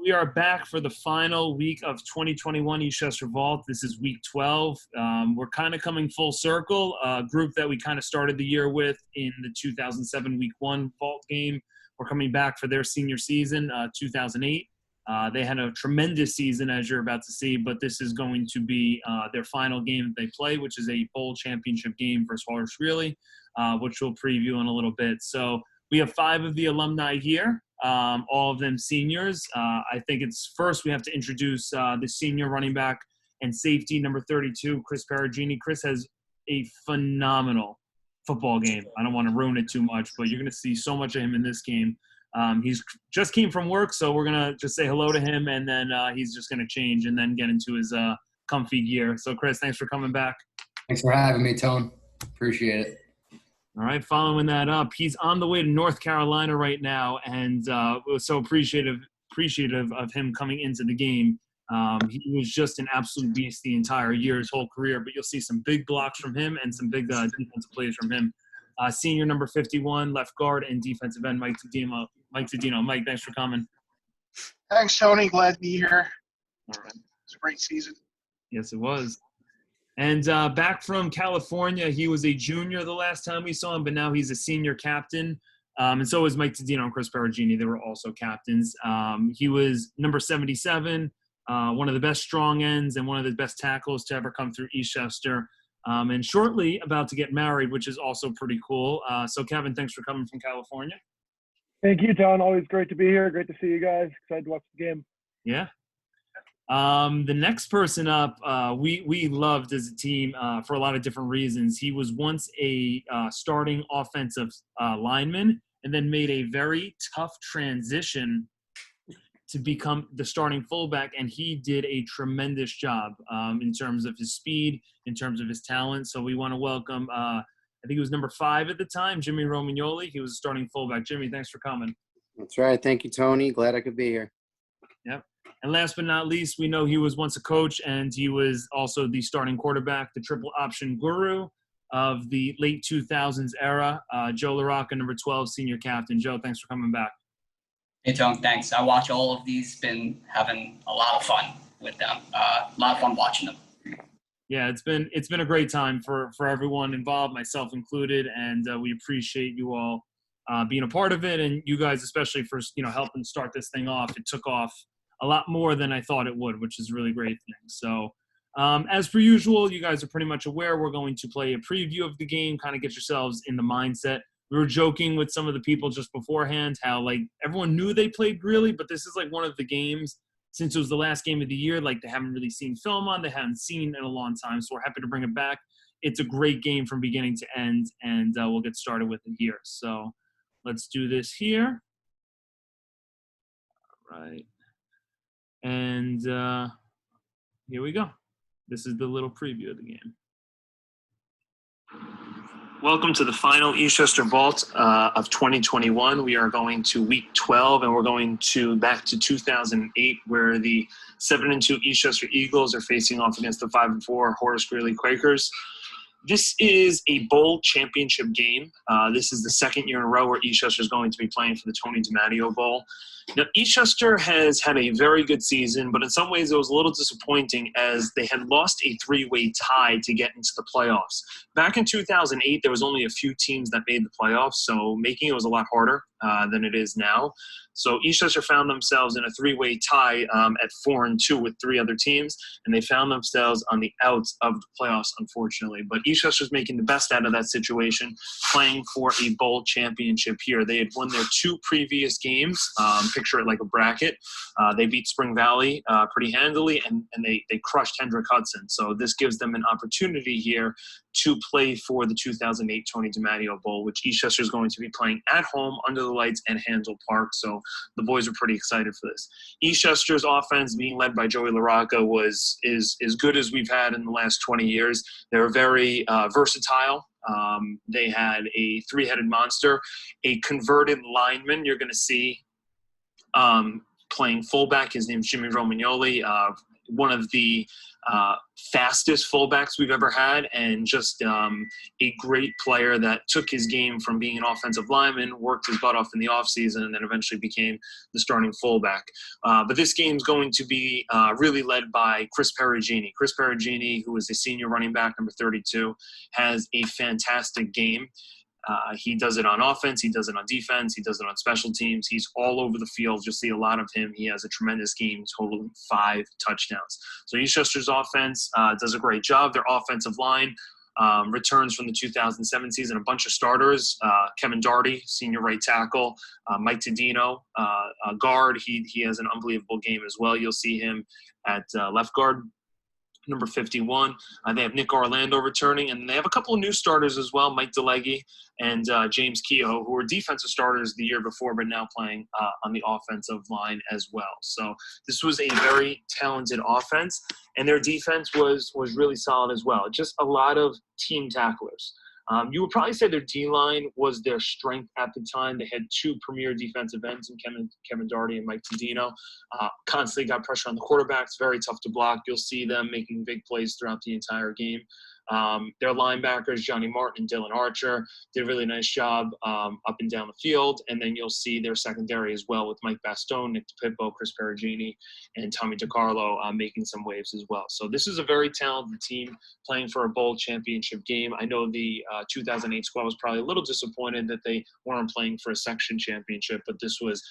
We are back for the final week of 2021 Eastchester Vault. This is week 12. We're kind of coming full circle. A group that we kind of started the year with in the 2007 week 1 Vault game. We're coming back for their senior season, 2008. They had a tremendous season, as you're about to see, but this is going to be their final game that they play, which is a bowl championship game versus Horace Greeley, which we'll preview in a little bit. So we have 5 of the alumni here. All of them seniors. I think it's first we have to introduce the senior running back and safety, number 32, Chris Perugini. Chris has a phenomenal football game. I don't want to ruin it too much, but you're going to see so much of him in this game. He's just came from work, so we're going to just say hello to him, and then he's just going to change and then get into his comfy gear. So, Chris, thanks for coming back. Thanks for having me, Tone. Appreciate it. All right, following that up, he's on the way to North Carolina right now, and we're so appreciative of him coming into the game. He was just an absolute beast the entire year, his whole career, but you'll see some big blocks from him and some big defensive plays from him. Senior number 51, left guard and defensive end, Mike Todino. Mike, thanks for coming. Thanks, Tony. Glad to be here. All right. It's a great season. Yes, it was. And back from California, he was a junior the last time we saw him, but now he's a senior captain. And so is Mike Todino and Chris Perugini. They were also captains. He was number 77, one of the best strong ends and one of the best tackles to ever come through Eastchester. And shortly about to get married, which is also pretty cool. So, Kevin, thanks for coming from California. Thank you, Tom. Always great to be here. Great to see you guys. Excited to watch the game. Yeah. The next person up, we loved as a team for a lot of different reasons. He was once a starting offensive lineman and then made a very tough transition to become the starting fullback, and he did a tremendous job in terms of his speed, in terms of his talent. So we want to welcome, I think he was number 5 at the time, Jimmy Romagnoli. He was a starting fullback. Jimmy, thanks for coming. That's right. Thank you, Tony. Glad I could be here. Yep. And last but not least, we know he was once a coach, and he was also the starting quarterback, the triple option guru of the late 2000s era, Joey LaRocca, number 12, senior captain. Joe, thanks for coming back. Hey, Tone, thanks. I watch all of these. Been having a lot of fun with them. A lot of fun watching them. Yeah, it's been a great time for everyone involved, myself included, and we appreciate you all being a part of it, and you guys especially for helping start this thing off. It took off a lot more than I thought it would, which is a really great thing. So, as per usual, you guys are pretty much aware we're going to play a preview of the game, kind of get yourselves in the mindset. We were joking with some of the people just beforehand how, like, everyone knew they played Greeley, but this is, like, one of the games, since it was the last game of the year, like, they haven't really seen film on, they haven't seen in a long time, so we're happy to bring it back. It's a great game from beginning to end, and we'll get started with it here. So let's do this here. All right. And here we go. This is the little preview of the game. Welcome to the final Eastchester Vault of 2021. We are going to week 12, and we're going back to 2008, where the 7-2 Eastchester Eagles are facing off against the 5-4 Horace Greeley Quakers. This is a bowl championship game. This is the second year in a row where Eastchester is going to be playing for the Tony DeMatteo Bowl. Now, Eastchester has had a very good season, but in some ways it was a little disappointing as they had lost a 3-way tie to get into the playoffs. Back in 2008, there was only a few teams that made the playoffs, so making it was a lot harder than it is now. So Eastchester found themselves in a 3-way tie at 4-2 with 3 other teams, and they found themselves on the outs of the playoffs, unfortunately. But Eastchester's making the best out of that situation, playing for a bowl championship here. They had won their 2 previous games. Picture it like a bracket. They beat Spring Valley pretty handily, and they crushed Hendrick Hudson. So this gives them an opportunity here to play for the 2008 Tony DeMatteo Bowl, which Eastchester is going to be playing at home under the lights at Hansel Park. So the boys are pretty excited for this. Eastchester's offense, being led by Joey LaRocca, is as good as we've had in the last 20 years. They're very versatile. They had a 3-headed monster, a converted lineman you're going to see playing fullback. His name's Jimmy Romagnoli. one of the fastest fullbacks we've ever had, and just a great player that took his game from being an offensive lineman, worked his butt off in the offseason, and then eventually became the starting fullback. But this game's going to be really led by Chris Perugini. Chris Perugini, who is a senior running back, number 32, has a fantastic game. He does it on offense. He does it on defense. He does it on special teams. He's all over the field. You'll see a lot of him. He has a tremendous game, totaling 5 touchdowns. So Eastchester's offense does a great job. Their offensive line returns from the 2007 season, a bunch of starters. Kevin Doherty, senior right tackle. Mike Todino, guard. He has an unbelievable game as well. You'll see him at left guard, number 51. They have Nick Orlando returning, and they have a couple of new starters as well, Mike DeLegge and James Kehoe, who were defensive starters the year before, but now playing on the offensive line as well. So this was a very talented offense, and their defense was really solid as well. Just a lot of team tacklers. You would probably say their D-line was their strength at the time. They had 2 premier defensive ends in Kevin Doherty and Mike Todino. Constantly got pressure on the quarterbacks, very tough to block. You'll see them making big plays throughout the entire game. Their linebackers, Johnny Martin and Dylan Archer, did a really nice job up and down the field. And then you'll see their secondary as well with Mike Bastone, Nick DePippo, Chris Perugini, and Tommy DiCarlo making some waves as well. So this is a very talented team playing for a bowl championship game. I know the 2008 squad was probably a little disappointed that they weren't playing for a section championship, but this was,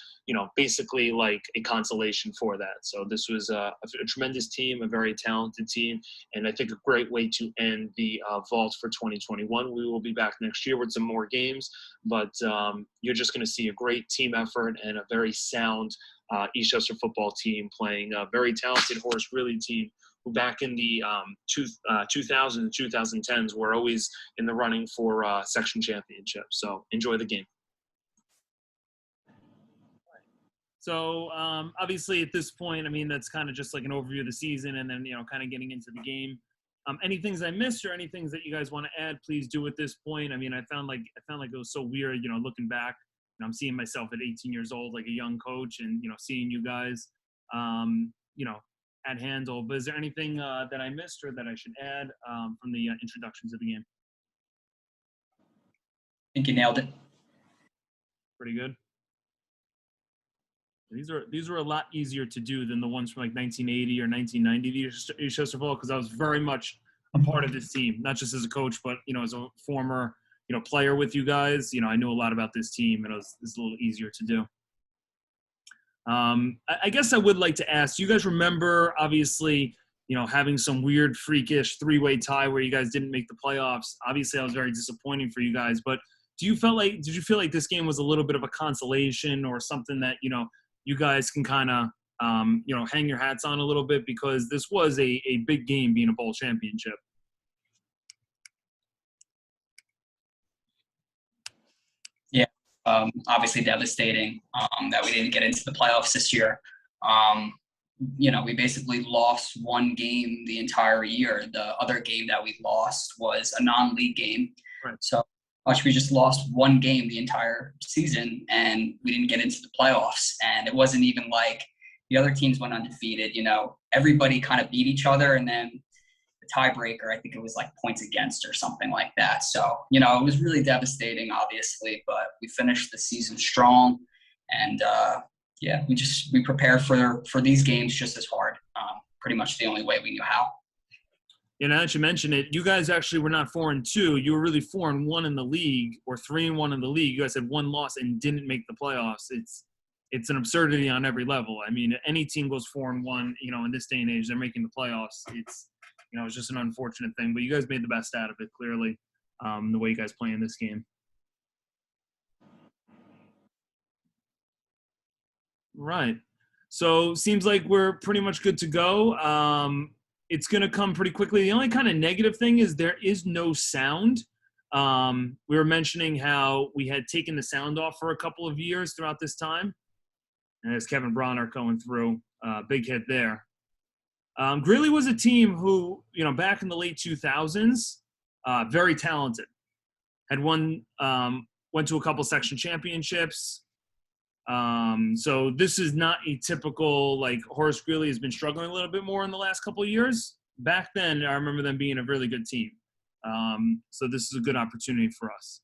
basically like a consolation for that. So this was a tremendous team, a very talented team, and I think a great way to end the vault for 2021. We will be back next year with some more games, but you're just going to see a great team effort and a very sound Eastchester football team playing a very talented Horace Greeley team, who back in the 2000s and 2010s were always in the running for section championship. So enjoy the game. So obviously at this point, that's kind of just like an overview of the season, and then, kind of getting into the game. Any things I missed or any things that you guys want to add, please do at this point. I found like it was so weird, looking back, I'm seeing myself at 18 years old, like a young coach, and, seeing you guys, at handle. But is there anything that I missed or that I should add from the introduction to the game? I think you nailed it. Pretty good. These were a lot easier to do than the ones from like 1980 or 1990 Eastchester Bowl, because I was very much a part of this team, not just as a coach, but as a former player with you guys. I knew a lot about this team, and it's a little easier to do. I guess I would like to ask, you guys remember obviously having some weird freakish 3-way tie where you guys didn't make the playoffs. Obviously, I was very disappointing for you guys, but did you feel like this game was a little bit of a consolation or something that you guys can kind of, hang your hats on a little bit, because this was a big game being a bowl championship? Yeah, obviously devastating that we didn't get into the playoffs this year. We basically lost one game the entire year. The other game that we lost was a non-league game. Right. So we just lost one game the entire season, and we didn't get into the playoffs. And it wasn't even like the other teams went undefeated. Everybody kind of beat each other, and then the tiebreaker, I think it was like points against or something like that. So, it was really devastating, obviously, but we finished the season strong. And, we prepared for these games just as hard, pretty much the only way we knew how. Now that you mention it, you guys actually were not 4-2. You were really 4-1 in the league, or 3-1 in the league. You guys had one loss and didn't make the playoffs. It's an absurdity on every level. Any team goes 4-1, in this day and age, they're making the playoffs. It's just an unfortunate thing. But you guys made the best out of it, clearly, the way you guys play in this game. Right. So seems like we're pretty much good to go. It's going to come pretty quickly. The only kind of negative thing is there is no sound. We were mentioning how we had taken the sound off for a couple of years throughout this time. And as Kevin Bronner going through, big hit there. Greeley was a team who, back in the late 2000s, very talented. Had went to a couple section championships. So this is not a typical, like, Horace Greeley has been struggling a little bit more in the last couple of years. Back then, I remember them being a really good team. So this is a good opportunity for us.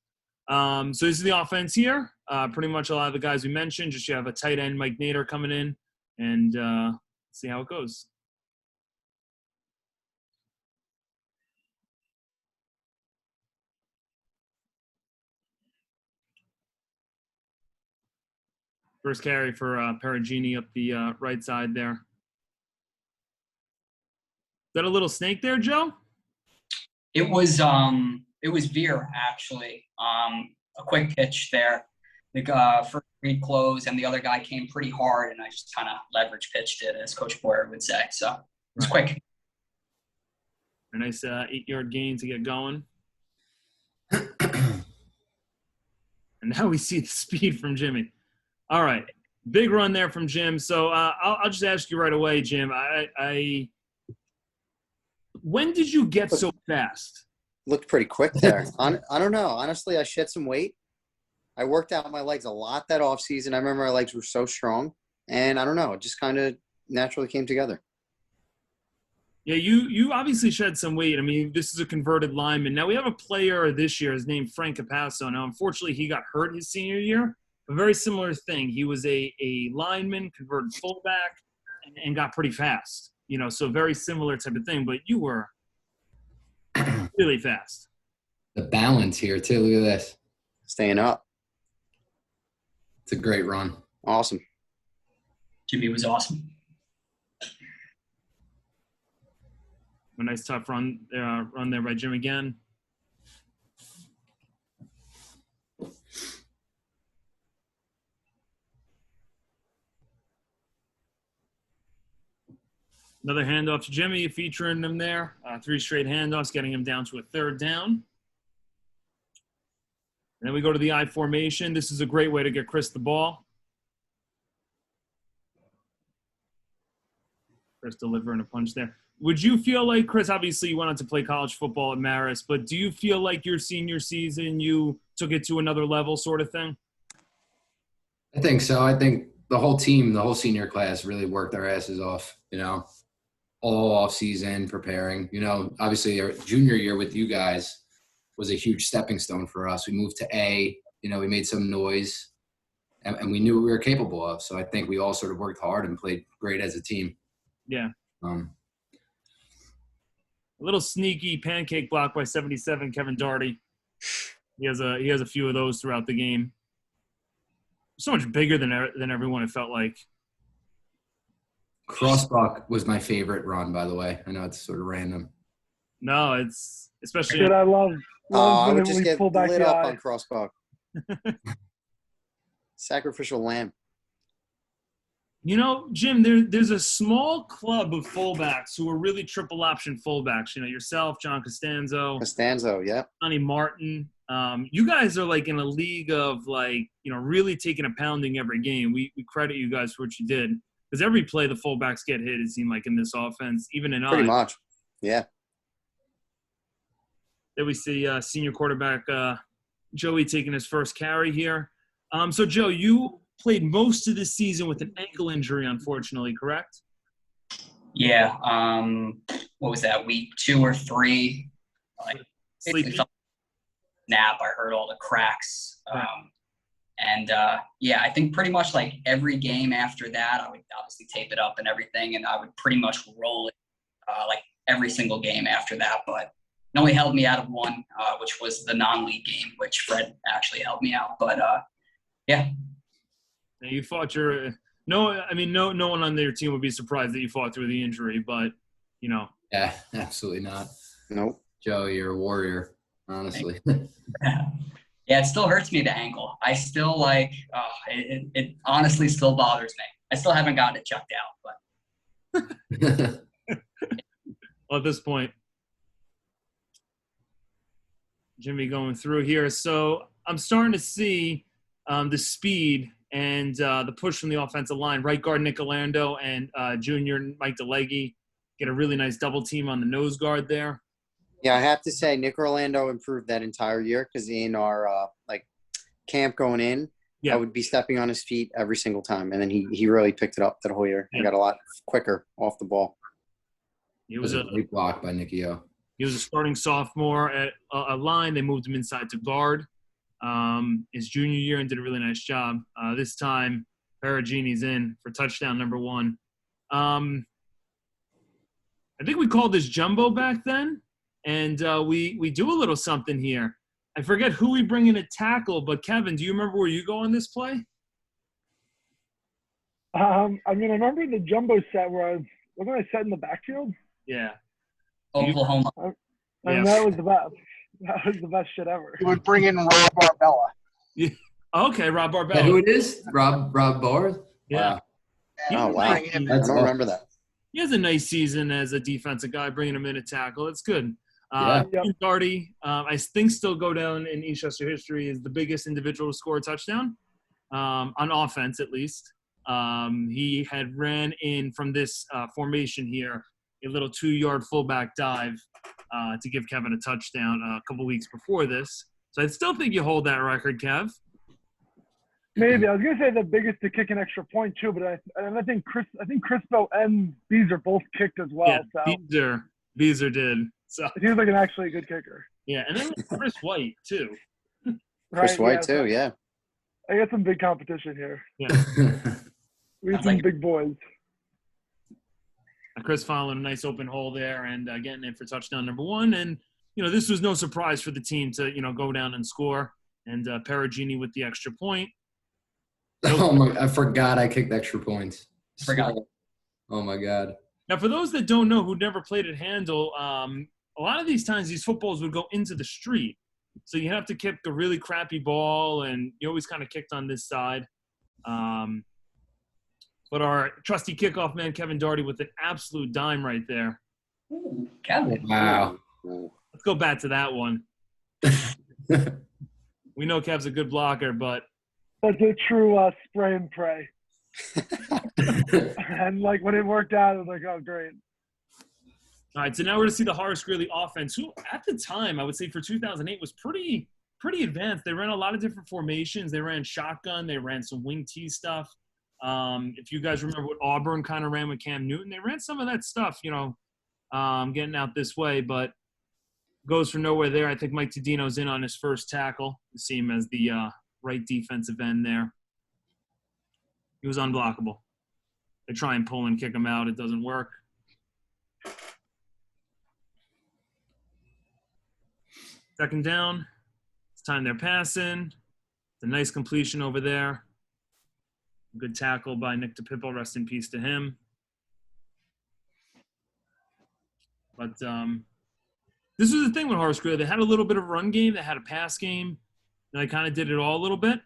So this is the offense here. Pretty much a lot of the guys we mentioned. Just you have a tight end, Mike Nader, coming in, and see how it goes. First carry for Perugini up the right side there. Is that a little snake there, Joe? It was Veer, actually. A quick pitch there. The first read closed, and the other guy came pretty hard, and I just kind of leverage pitched it, as Coach Boyer would say. So it was quick. A nice 8-yard gain to get going. And now we see the speed from Jimmy. All right, big run there from Jim. So I'll just ask you right away, Jim. When did you get so fast? Looked pretty quick there. I don't know. Honestly, I shed some weight. I worked out my legs a lot that off season. I remember my legs were so strong, and I don't know. It just kind of naturally came together. Yeah, you obviously shed some weight. I mean, this is a converted lineman. Now we have a player this year. His name Frank Capasso. Now, unfortunately, he got hurt his senior year. A very similar thing. He was a lineman, converted fullback, and got pretty fast. You know, so very similar type of thing. But you were really fast. The balance here, too. Look at this. Staying up. It's a great run. Awesome. Jimmy was awesome. A nice tough run there by Jim again. Another handoff to Jimmy, featuring him there. 3 straight handoffs, getting him down to a 3rd down. And then we go to the I formation. This is a great way to get Chris the ball. Chris delivering a punch there. Would you feel like, Chris, obviously you went on to play college football at Marist, but do you feel like your senior season you took it to another level sort of thing? I think so. I think the whole team, the whole senior class really worked their asses off, you know, all off season preparing. You know, obviously our junior year with you guys was a huge stepping stone for us. We moved to A, you know, we made some noise and we knew what we were capable of. So I think we all sort of worked hard and played great as a team. Yeah. A little sneaky pancake block by 77, Kevin Doherty. He has a few of those throughout the game. So much bigger than everyone, it felt like. Crossbuck was my favorite run, by the way. I know it's sort of random. No, it's especially. Dude, I love I when would just we get pull back lit the up eye. on crossbuck. Sacrificial lamb. You know, Jim, there's a small club of fullbacks who are really triple option fullbacks. You know, yourself, John Costanzo, yeah. Johnny Martin. You guys are like in a league of like, you know, really taking a pounding every game. We credit you guys for what you did. Because every play the fullbacks get hit, it seemed like, in this offense, even in Pretty much, yeah. Then we see senior quarterback Joey taking his first carry here. So, Joe, you played most of the season with an ankle injury, unfortunately, correct? Yeah. What was that, week 2 or 3? Like, Sleepy. Snap. I heard all the cracks. Yeah, I think pretty much like every game after that, I would obviously tape it up and everything, and I would pretty much roll it like every single game after that. But it only held me out of one, which was the non-league game, which Fred actually helped me out. But yeah. You fought your no one on your team would be surprised that you fought through the injury, but you know. Yeah, absolutely not. Nope. Joe, you're a warrior, honestly. Yeah, it still hurts me, the ankle. I still like it honestly still bothers me. I still haven't gotten it checked out, but Well, at this point, Jimmy going through here. So I'm starting to see the speed and the push from the offensive line. Right guard Nick Orlando and junior Mike DeLegge get a really nice double team on the nose guard there. Yeah, I have to say Nick Orlando improved that entire year because in our camp going in, Yeah. I would be stepping on his feet every single time. And then he really picked it up that whole year. Yeah. He got a lot quicker off the ball. He It was was a great block by Nicky O. He was a starting sophomore at a line. They moved him inside to guard his junior year and did a really nice job. This time, Perugini's in for touchdown number 1. I think we called this jumbo back then, and we do a little something here. I forget who we bring in at tackle, but Kevin, do you remember where you go on this play? I remember the jumbo set where wasn't I set in the backfield? Yeah. Oklahoma. And that was the best. That was the best shit ever. You would bring in Rob Barbella. Yeah. Okay, Rob Is that Barbella. who it is? Rob Barr? Yeah. Wow. And Oh, wow. bring him I That's don't awesome. remember that. He has a nice season as a defensive guy, bringing him in at tackle. It's good. Yeah. Doherty, I think still go down in Eastchester history as the biggest individual to score a touchdown, on offense at least. He had ran in from this formation here, a little 2-yard fullback dive to give Kevin a touchdown a couple weeks before this. So I still think you hold that record, Kev. Maybe. I was gonna say the biggest to kick an extra point too, but I think Crispo and Beezer both kicked as well. Yeah, So Beezer did. So he was like an actually good kicker. yeah, and then Chris White too. Chris Right? White, Yeah, too, so yeah. I got some big competition here. We have Sounds some like- big boys. Chris following a nice open hole there and getting in for touchdown number 1. And, this was no surprise for the team to, go down and score. And Perugini with the extra point. Oh my! I forgot I kicked extra points. Forgot. Oh my God. Now, for those that don't know who never played at handle, a lot of these times these footballs would go into the street. So you have to kick a really crappy ball, and you always kind of kicked on this side. But our trusty kickoff man, Kevin Doherty, with an absolute dime right there. Ooh, Kevin. Wow. Let's go back to that one. We know Kev's a good blocker, but That's a true spray and pray. And like when it worked out, it was like, oh great. all right, so now we're going to see the Horace Greeley offense, who at the time, I would say for 2008, was pretty advanced. They ran a lot of different formations. They ran shotgun. They ran some wing T stuff. If you guys remember what Auburn kind of ran with Cam Newton, they ran some of that stuff, getting out this way, but goes for nowhere there. I think Mike Todino's in on his first tackle. You see him as the right defensive end there. He was unblockable. They try and pull and kick him out. It doesn't work. Second down. It's time they're passing. It's a nice completion over there. Good tackle by Nick DePippo. Rest in peace to him. But this was the thing with Horace Greeley. They had a little bit of a run game. They had a pass game. And they kind of did it all a little bit.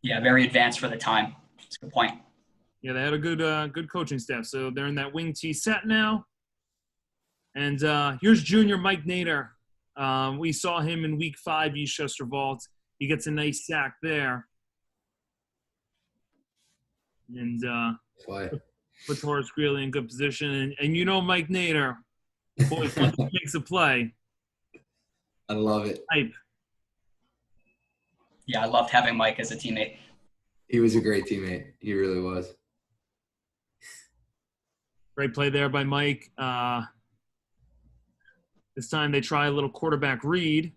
Yeah, very advanced for the time. That's a good point. Yeah, they had a good coaching staff. So they're in that wing T set now. And here's junior Mike Nader. We saw him in week 5, Eastchester Vault. He gets a nice sack there. And puts Horace Greeley in good position. And Mike Nader, boy, once he makes a play. I love it. Hype. Yeah, I loved having Mike as a teammate. He was a great teammate. He really was. Great play there by Mike. This time they try a little quarterback read.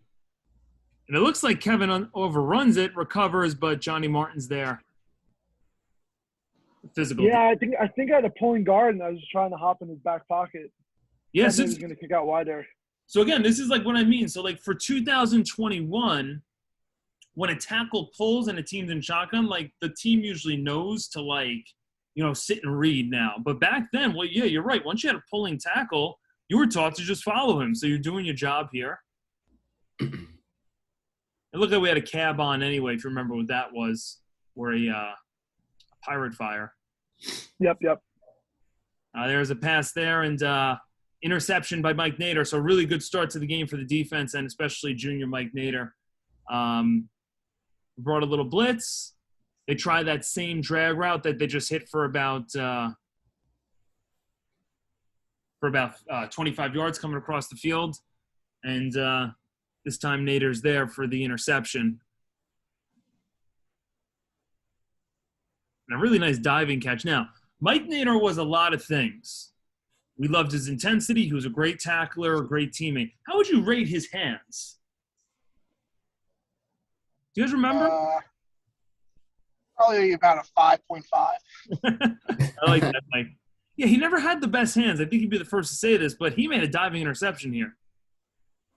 And it looks like Kevin overruns it, recovers, but Johnny Martin's there. Physical. Yeah, I think I had a pulling guard and I was just trying to hop in his back pocket. Yes. He was going to kick out wider. So again, this is like what I mean. So like for 2021, when a tackle pulls and a team's in shotgun, like the team usually knows to sit and read now. But back then, well, yeah, you're right. Once you had a pulling tackle, you were taught to just follow him. So you're doing your job here. And look like we had a cab on anyway, if you remember what that was, or a pirate fire. Yep. There's a pass there and interception by Mike Nader. So really good start to the game for the defense and especially junior Mike Nader. Brought a little blitz. They try that same drag route that they just hit for about 25 yards coming across the field. And This time Nader's there for the interception. And a really nice diving catch. Now, Mike Nader was a lot of things. We loved his intensity. He was a great tackler, a great teammate. How would you rate his hands? Do you guys remember? Probably about a 5.5. I like that, Mike. Yeah, he never had the best hands. I think he'd be the first to say this, but he made a diving interception here.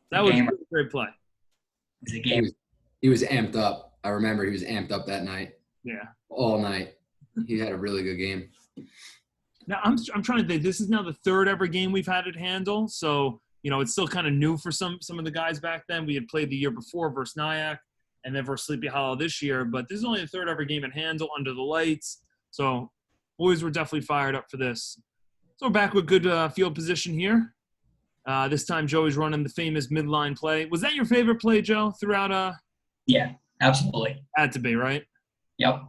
That was a great play. It's a game. He was amped up. I remember he was amped up that night. Yeah. All night. He had a really good game. Now, I'm trying to think. This is now the third ever game we've had at Handle. So, it's still kind of new for some of the guys back then. We had played the year before versus Nyack and then versus Sleepy Hollow this year. But this is only the third ever game at Handle under the lights. So, boys were definitely fired up for this. So, we're back with good field position here. This time, Joey's running the famous midline play. Was that your favorite play, Joe, throughout? Yeah, absolutely. Had to be, right? Yep.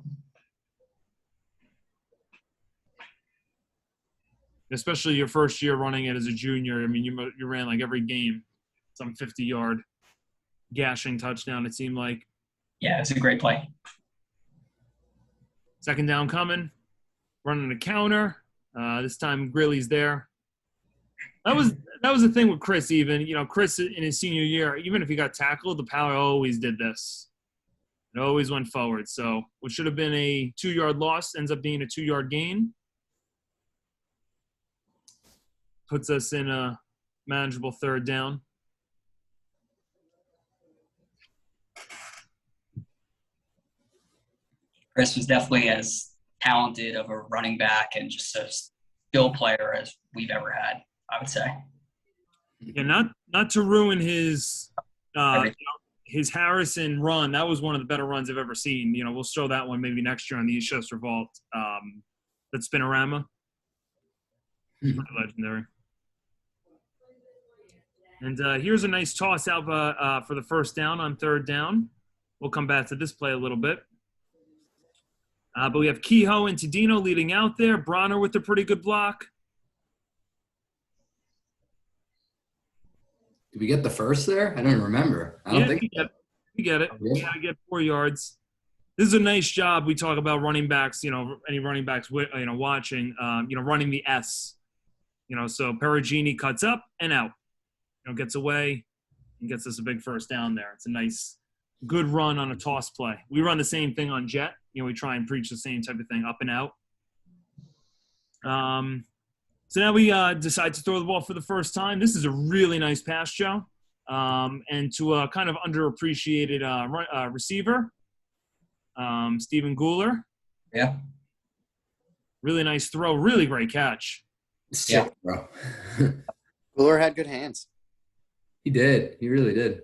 Especially your first year running it as a junior. I mean, you ran like every game, some 50-yard gashing touchdown, it seemed like. Yeah, it's a great play. Second down coming, running a counter. This time Greeley's there. That was the thing with Chris even. Chris in his senior year, even if he got tackled, the power always did this. It always went forward. So what should have been a 2-yard loss ends up being a 2-yard gain. Puts us in a manageable third down. Chris was definitely as talented of a running back and just a skill player as we've ever had, I would say. Yeah, not to ruin his Harrison run. That was one of the better runs I've ever seen. We'll show that one maybe next year on the Eastchester Vault. That spinorama. Pretty legendary. And here's a nice toss out for the first down on third down. We'll come back to this play a little bit. But we have Kehoe and Todino leading out there. Bronner with a pretty good block. Did we get the first there? I don't remember. I don't think we get it. Yeah. Yeah, I get 4 yards. This is a nice job. We talk about running backs, any running backs, watching, running the S. So Perugini cuts up and out. Gets away and gets us a big first down there. It's a nice, good run on a toss play. We run the same thing on jet. We try and preach the same type of thing, up and out. So now we decide to throw the ball for the first time. This is a really nice pass, Joe, and to a kind of underappreciated receiver, Stephen Guler. Yeah. Really nice throw. Really great catch. Sick, bro. Guler had good hands. He did. He really did.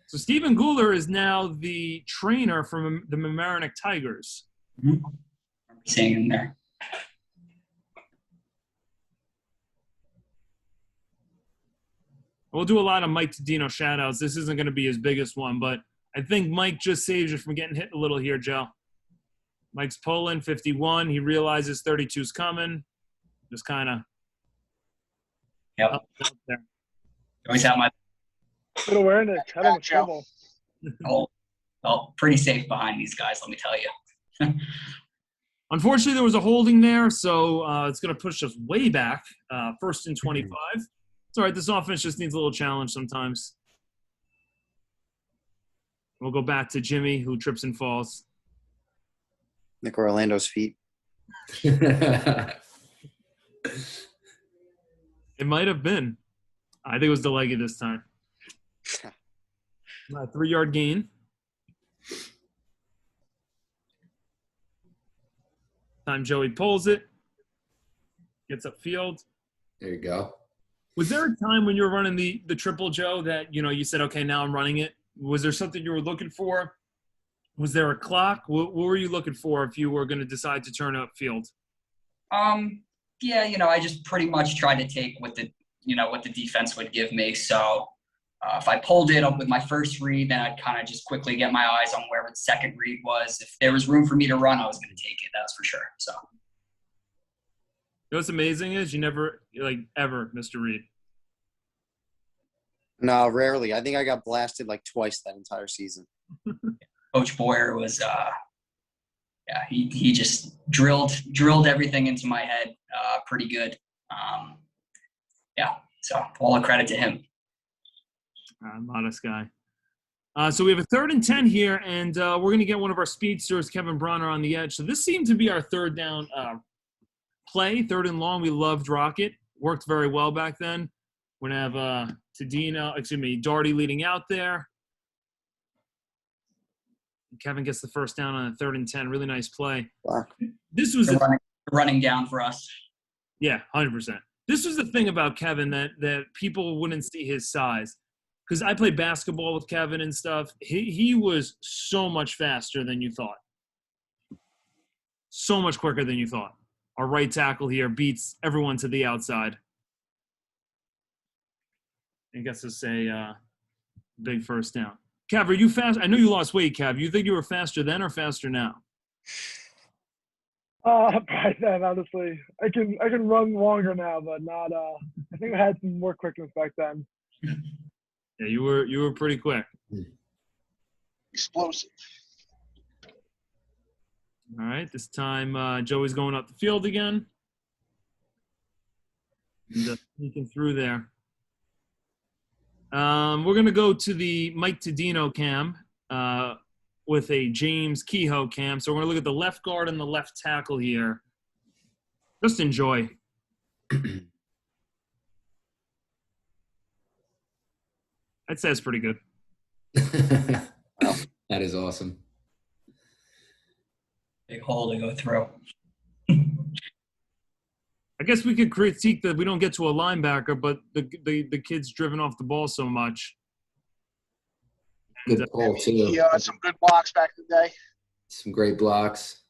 So Stephen Guler is now the trainer from the Mamaroneck Tigers. Mm-hmm. Seeing him there. We'll do a lot of Mike Todino shout-outs. This isn't going to be his biggest one, but I think Mike just saves you from getting hit a little here, Joe. Mike's pulling 51. He realizes 32's coming. Just kind of Yep. there. Always have my Good awareness. Having a trouble. pretty safe behind these guys, let me tell you. Unfortunately, there was a holding there, so it's going to push us way back. First and 25. It's all right. This offense just needs a little challenge sometimes. We'll go back to Jimmy, who trips and falls. Nick Orlando's feet. It might have been. I think it was DeLeggy this time. 3-yard gain. Time Joey pulls it. Gets upfield. There you go. Was there a time when you were running the triple, Joe, that, you said, okay, now I'm running it? Was there something you were looking for? Was there a clock? What were you looking for if you were going to decide to turn upfield? Yeah, I just pretty much tried to take what the defense would give me. So if I pulled it up with my first read, then I'd kind of just quickly get my eyes on where the second read was. If there was room for me to run, I was going to take it. That's for sure. So. What's amazing is you never, ever missed a read. No, rarely. I think I got blasted like twice that entire season. Coach Boyer was, he just drilled everything into my head pretty good. So all the credit to him. Modest guy. So we have a 3rd and 10 here, and we're going to get one of our speedsters, Kevin Bronner, on the edge. So this seemed to be our 3rd down play, 3rd and long. We loved Rocket. Worked very well back then. We're going to have Doherty leading out there. Kevin gets the first down on a 3rd and 10. Really nice play. Wow. This was running down for us. Yeah, 100%. This was the thing about Kevin that people wouldn't see his size. Because I played basketball with Kevin and stuff. He was so much faster than you thought. So much quicker than you thought. Our right tackle here beats everyone to the outside. And gets us a big first down. Kev, are you fast? I know you lost weight, Kev. You think you were faster then or faster now? Probably then, honestly. I can run longer now, but not. I think I had some more quickness back then. Yeah, you were pretty quick. Explosive. All right, this time Joey's going up the field again. And sneaking through there. We're going to go to the Mike Todino cam with a James Kehoe cam. So we're going to look at the left guard and the left tackle here. Just enjoy. I'd say it's pretty good. Wow, that is awesome. Big hole to go through. I guess we could critique that we don't get to a linebacker, but the kid's driven off the ball so much. Good call, too. He had some good blocks back in the day. Some great blocks.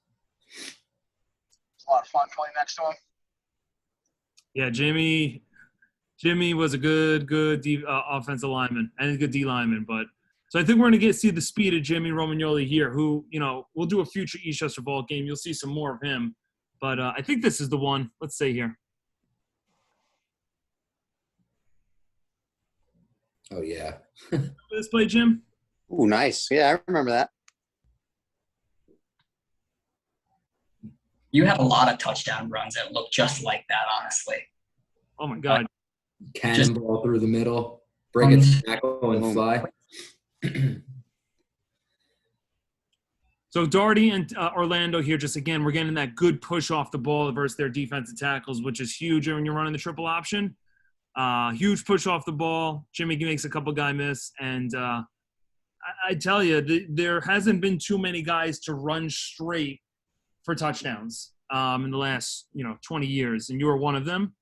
It's a lot of fun playing next to him. Yeah, Jimmy was a good offensive lineman and a good D lineman. But so I think we're going to see the speed of Jimmy Romagnoli here, who, we'll do a future Eastchester Vault game. You'll see some more of him. But I think this is the one. Let's say here. Oh, yeah. This play, Jim? Ooh, nice. Yeah, I remember that. You have a lot of touchdown runs that look just like that, honestly. Oh, my God. Cannonball through the middle. Break a tackle and fly. So Doherty and Orlando here, just again, we're getting that good push off the ball versus their defensive tackles, which is huge when you're running the triple option. Huge push off the ball. Jimmy makes a couple guy miss. And I tell you, there hasn't been too many guys to run straight for touchdowns in the last, 20 years. And you were one of them.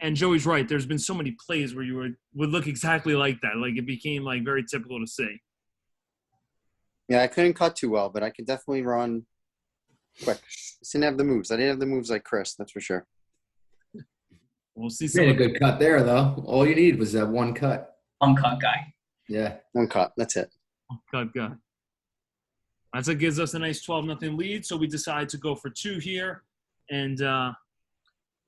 And Joey's right. There's been so many plays where you would look exactly like that. Like it became like very typical to see. Yeah, I couldn't cut too well, but I could definitely run quick. Just didn't have the moves. I didn't have the moves like Chris, that's for sure. We'll see. Made a good cut there, though. All you need was that one cut. Uncut guy. Yeah. One cut. That's it. Cut. That's what gives us a nice 12-0 lead. So we decide to go for 2 here. And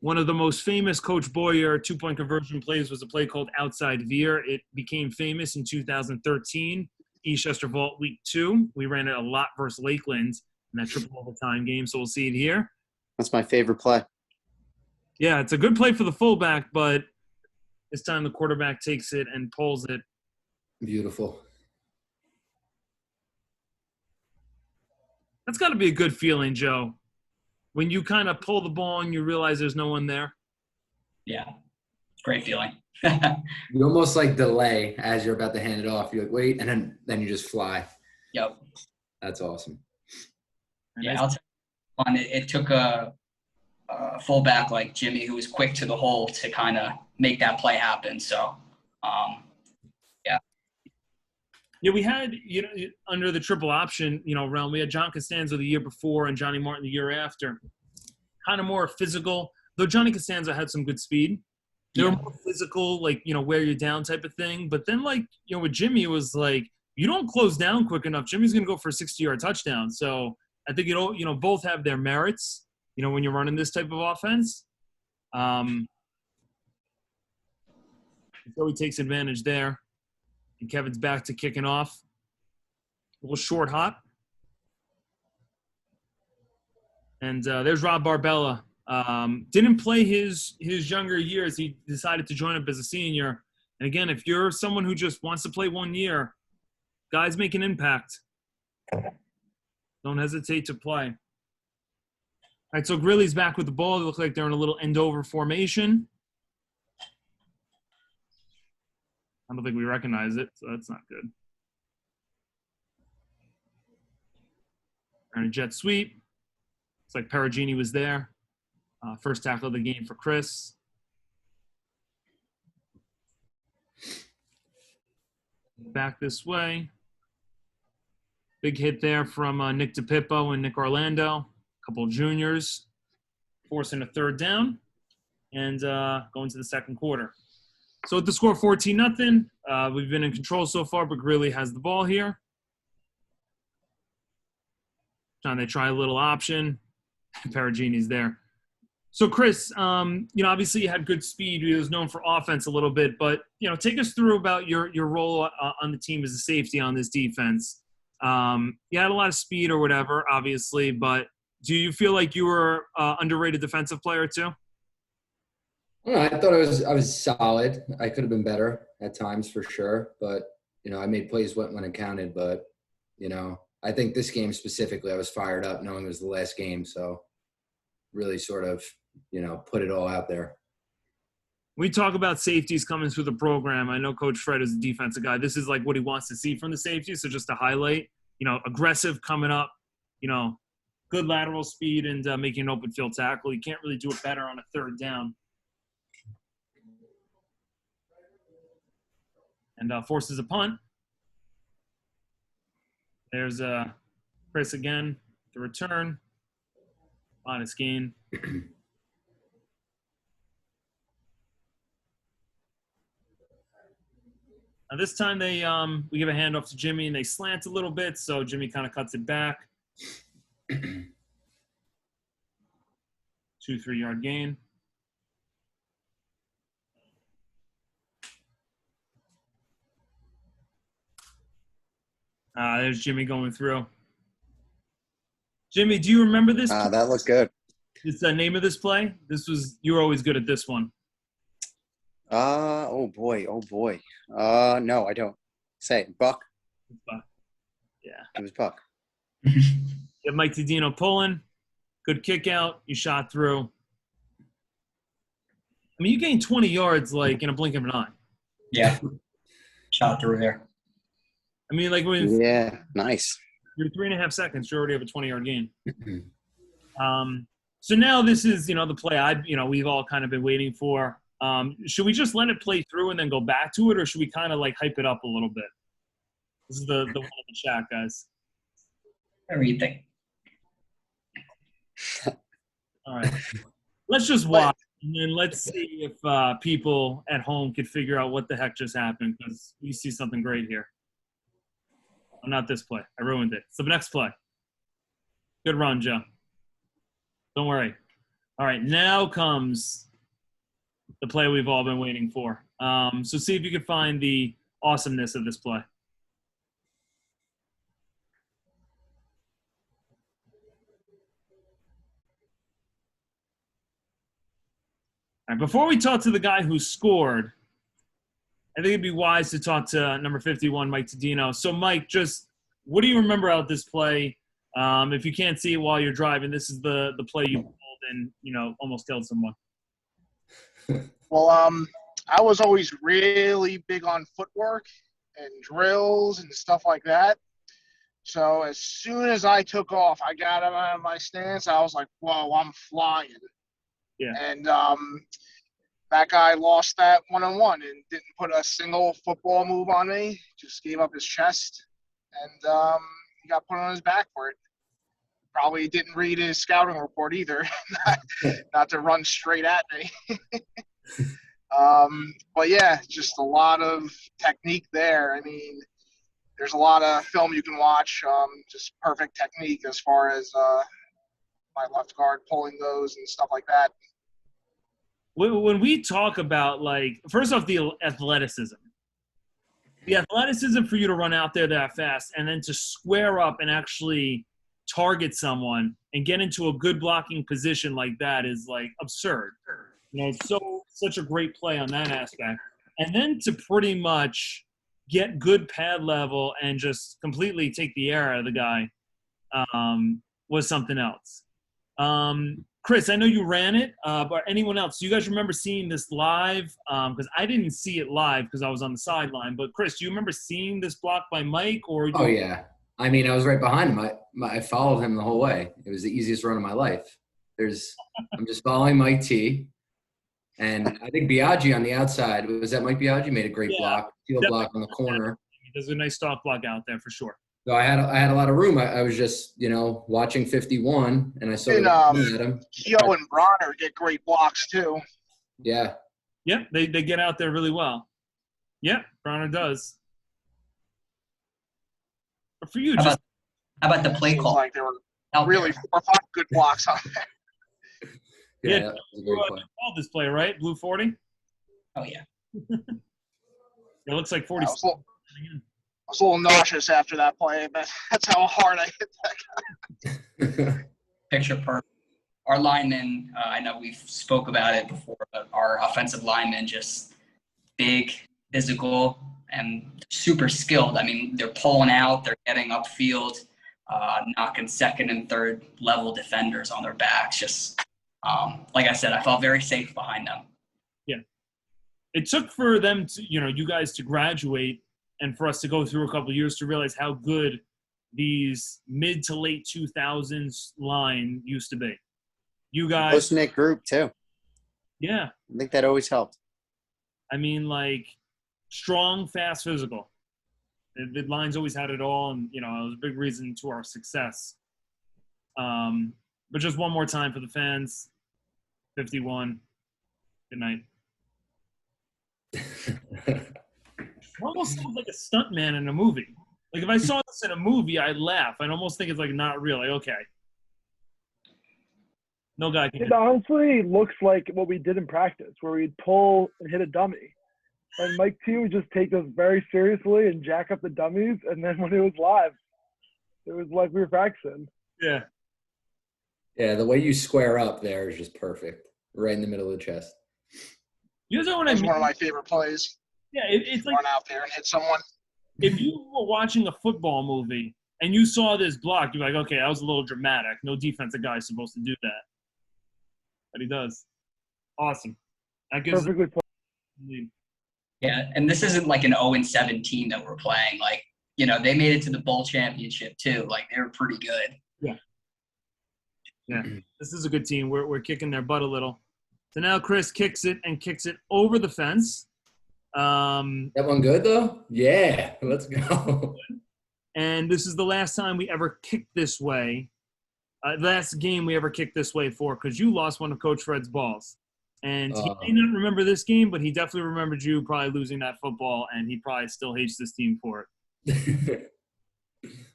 one of the most famous Coach Boyer two-point conversion plays was a play called outside veer. It became famous in 2013. Eastchester Vault Week 2. We ran it a lot versus Lakeland in that triple overtime game, so we'll see it here. That's my favorite play. Yeah, it's a good play for the fullback, but this time the quarterback takes it and pulls it. Beautiful. That's got to be a good feeling, Joe, when you kind of pull the ball and you realize there's no one there. Yeah, great feeling. You almost like delay as you're about to hand it off. You're like, wait, and then you just fly. Yep. That's awesome. Yeah, I'll tell you, it took a fullback like Jimmy, who was quick to the hole, to kind of make that play happen. So, yeah. Yeah, we had, under the triple option, realm, we had John Costanza the year before and Johnny Martin the year after. Kind of more physical, though Johnny Costanza had some good speed. They were more physical, like, wear you down type of thing. But then, like, with Jimmy, it was like, you don't close down quick enough, Jimmy's going to go for a 60-yard touchdown. So I think, both have their merits, when you're running this type of offense. So he takes advantage there. And Kevin's back to kicking off. A little short hop. And there's Rob Barbella. Didn't play his younger years. He decided to join up as a senior. And again, if you're someone who just wants to play 1 year, guys make an impact. Don't hesitate to play. All right, so Greeley's back with the ball. They look like they're in a little end-over formation. I don't think we recognize it, so that's not good. And a jet sweep. Looks like Perugini was there. First tackle of the game for Chris. Back this way. Big hit there from Nick DePippo and Nick Orlando. A couple of juniors. Forcing a third down. And going to the second quarter. So with the score 14-0, we've been in control so far, but Greeley has the ball here. Trying to try a little option. Perugini's there. So, Chris, obviously you had good speed. He was known for offense a little bit, but, take us through about your role on the team as a safety on this defense. You had a lot of speed or whatever, obviously, but do you feel like you were an underrated defensive player too? I thought I was solid. I could have been better at times for sure, but, I made plays when it counted, but, I think this game specifically, I was fired up knowing it was the last game. So really sort of, put it all out there. We talk about safeties coming through the program. I know Coach Fred is a defensive guy. This is like what he wants to see from the safety. So just to highlight, aggressive coming up, good lateral speed and making an open field tackle. You can't really do it better on a third down. And forces a punt. There's Chris again, the return. Honest gain. Now this time we give a handoff to Jimmy and they slant a little bit, so Jimmy kind of cuts it back. 2-3 yard gain. There's Jimmy going through. Jimmy, do you remember this? That looked good. It's the name of this play? You were always good at this one. Oh boy. No, I don't. Say it. Buck. Buck. Yeah. It was Buck. You have Mike Todino pulling. Good kick out. You shot through. I mean, you gained 20 yards like in a blink of an eye. Yeah. Shot through there. I mean, like yeah, nice. You're 3.5 seconds. You already have a 20-yard gain. So now this is, the play we've all kind of been waiting for. Should we just let it play through and then go back to it, or should we kind of like hype it up a little bit? This is the one in the chat, guys. Whatever you think. All right. Let's just watch, and then let's see if people at home could figure out what the heck just happened, because we see something great here. Oh, not this play. I ruined it. It's the next play. Good run, Joe. Don't worry. All right, now comes the play we've all been waiting for. So see if you can find the awesomeness of this play. All right, before we talk to the guy who scored, I think it'd be wise to talk to number 51, Mike Todino. So, Mike, just what do you remember about this play? If you can't see it while you're driving, this is the play you pulled and, almost killed someone. Well, I was always really big on footwork and drills and stuff like that. So as soon as I took off, I got out of my stance. I was like, whoa, I'm flying. Yeah. And that guy lost that one-on-one and didn't put a single football move on me, just gave up his chest. And he got put on his back for it. Probably didn't read his scouting report either, not to run straight at me. But, yeah, just a lot of technique there. I mean, there's a lot of film you can watch, just perfect technique as far as my left guard pulling those and stuff like that. when we talk about, like, first off, the athleticism for you to run out there that fast and then to square up and actually target someone and get into a good blocking position like that is, like, absurd. You know, such a great play on that aspect. And then to pretty much get good pad level and just completely take the air out of the guy was something else. Chris, I know you ran it, but anyone else? Do you guys remember seeing this live? Because I didn't see it live because I was on the sideline. But Chris, do you remember seeing this block by Mike? Oh yeah, I mean, I was right behind him. I followed him the whole way. It was the easiest run of my life. I'm just following Mike T, and I think Biaggi on the outside, was that Mike Biaggi, made a great block, field block on the corner. He does a nice stock block out there for sure. So I had a lot of room. I was just, watching 51, and I saw him. Keogh and Bronner get great blocks too. Yeah. Yeah, they get out there really well. Yeah, Bronner does. But for you, how about the play call? Like there were really 4 or 5 good blocks on there. Yeah, that was a great play. Called this play, right? Blue 40? Oh, yeah. It looks like 40. I was a little nauseous after that play, but that's how hard I hit that guy. Picture perfect. Our linemen, I know we've spoke about it before, but our offensive linemen just big, physical, and super skilled. I mean, they're pulling out, they're getting upfield, knocking second and third level defenders on their backs. Just like I said, I felt very safe behind them. Yeah. It took for them to, you guys to graduate and for us to go through a couple of years to realize how good these mid to late 2000s line used to be. You guys. Close-knit group, too. Yeah. I think that always helped. I mean, like, strong, fast, physical. The line's always had it all, and, it was a big reason to our success. But just one more time for the fans. 51. Good night. Almost sounds like a stuntman in a movie. Like, if I saw this in a movie, I'd laugh. I'd almost think it's, like, not real. Like, okay. No guy can. It honestly looks like what we did in practice, where we'd pull and hit a dummy. And Mike T would just take those very seriously and jack up the dummies. And then when it was live, it was like we were practicing. Yeah. Yeah, the way you square up there is just perfect. Right in the middle of the chest. You know what I mean? One of my favorite plays. Yeah, it's like run out there and hit someone. If you were watching a football movie and you saw this block, you're like, okay, that was a little dramatic. No defensive guy is supposed to do that. But he does. Awesome. That gives perfectly played. Yeah, and this isn't like an 0-17 that we're playing. Like, they made it to the bowl championship too. Like, they were pretty good. Yeah. Yeah. This is a good team. We're kicking their butt a little. So now Chris kicks it over the fence. That one good though? Yeah, let's go. And this is the last time we ever kicked this way. Last game we ever kicked this way for, because you lost one of Coach Fred's balls. And he may not remember this game, but he definitely remembered you probably losing that football, and he probably still hates this team for it.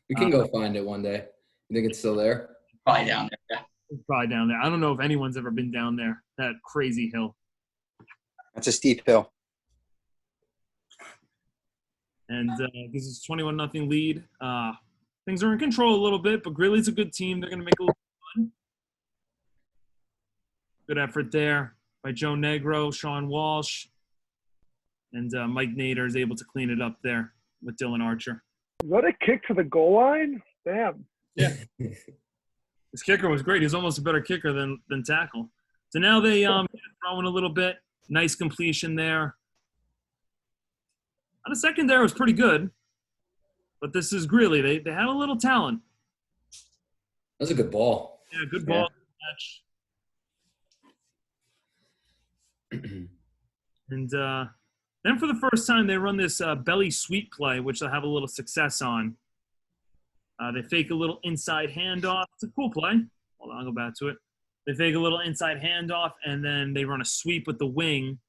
We can go find it one day. You think it's still there? Probably down there, yeah. Probably down there. I don't know if anyone's ever been down there, that crazy hill. That's a steep hill. And this is 21-0 lead. Things are in control a little bit, but Greeley's a good team. They're going to make it a little fun. Good effort there by Joe Negro, Sean Walsh, and Mike Nader is able to clean it up there with Dylan Archer. Is that a kick to the goal line? Damn. Yeah. His kicker was great. He's almost a better kicker than tackle. So now they throwing a little bit. Nice completion there. On the second there was pretty good. But this is Greeley. They had a little talent. That's a good ball. Yeah, good ball. Yeah. And then for the first time, they run this belly sweep play, which they'll have a little success on. They fake a little inside handoff. It's a cool play. Hold on, I'll go back to it. They fake a little inside handoff, and then they run a sweep with the wing.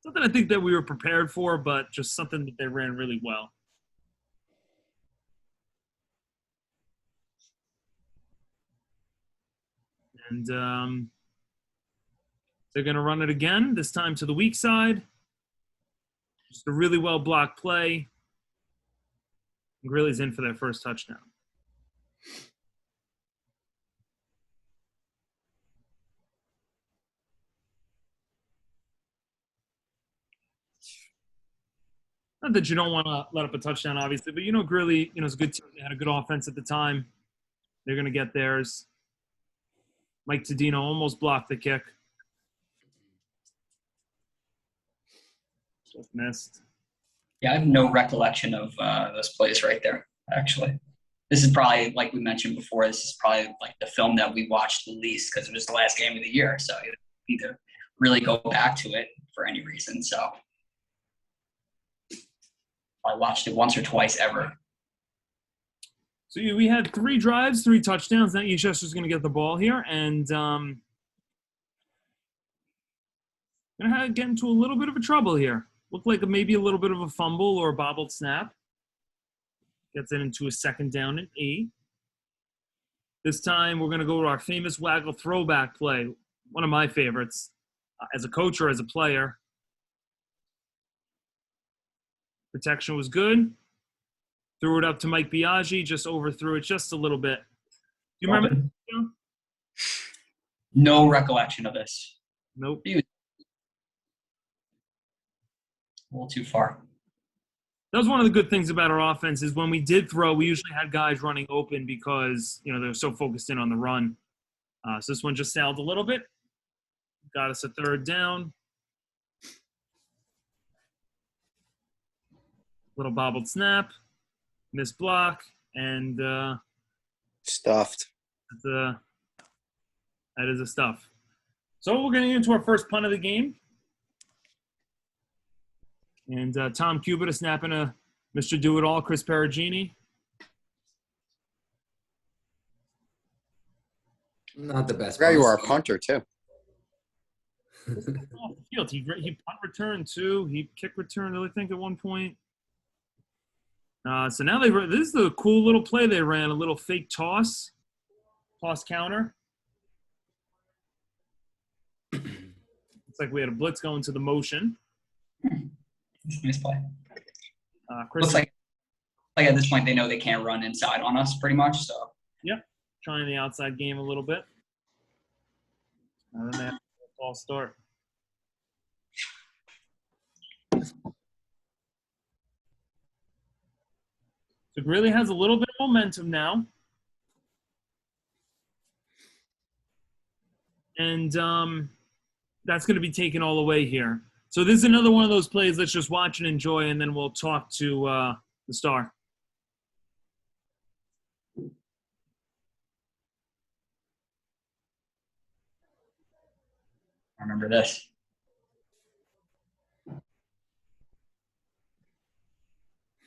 Something I think that we were prepared for, but just something that they ran really well. And they're going to run it again, this time to the weak side. Just a really well-blocked play. Greeley's in for their first touchdown. Not that you don't want to let up a touchdown, obviously, but Greeley, is a good team. They had a good offense at the time. They're going to get theirs. Mike Todino almost blocked the kick. Just missed. Yeah, I have no recollection of those plays right there, actually. This is probably, like we mentioned before, this is probably like the film that we watched the least because it was the last game of the year. So you need to really go back to it for any reason. So I watched it once or twice ever. So we had 3 drives, 3 touchdowns. Now Eastchester's going to get the ball here. And going to get into a little bit of a trouble here. Looked like maybe a little bit of a fumble or a bobbled snap. Gets it into a 2nd down and 8. This time we're going to go to our famous waggle throwback play. One of my favorites as a coach or as a player. Protection was good. Threw it up to Mike Biaggi, just overthrew it just a little bit. Do you remember? No recollection of this. Nope. He was a little too far. That was one of the good things about our offense is when we did throw, we usually had guys running open because, they were so focused in on the run. So this one just sailed a little bit. Got us a 3rd down. Little bobbled snap. Missed block. And Stuffed. that is a stuff. So we're getting into our first punt of the game. And Tom Cubitt is snapping a Mr. Do-It-All, Chris Perugini. Not the best. There you are, a punts. punter, too. Off the field. He punt returned too. He kick returned, I think, at one point. So now this is the cool little play they ran, a little fake toss counter. It's like we had a blitz going to the motion. Nice play. Chris, Looks like at this point they know they can't run inside on us pretty much. So yep, trying the outside game a little bit. And then they have a false start. So Greeley has a little bit of momentum now. And that's going to be taken all away here. So this is another one of those plays. Let's just watch and enjoy, and then we'll talk to the star. I remember this.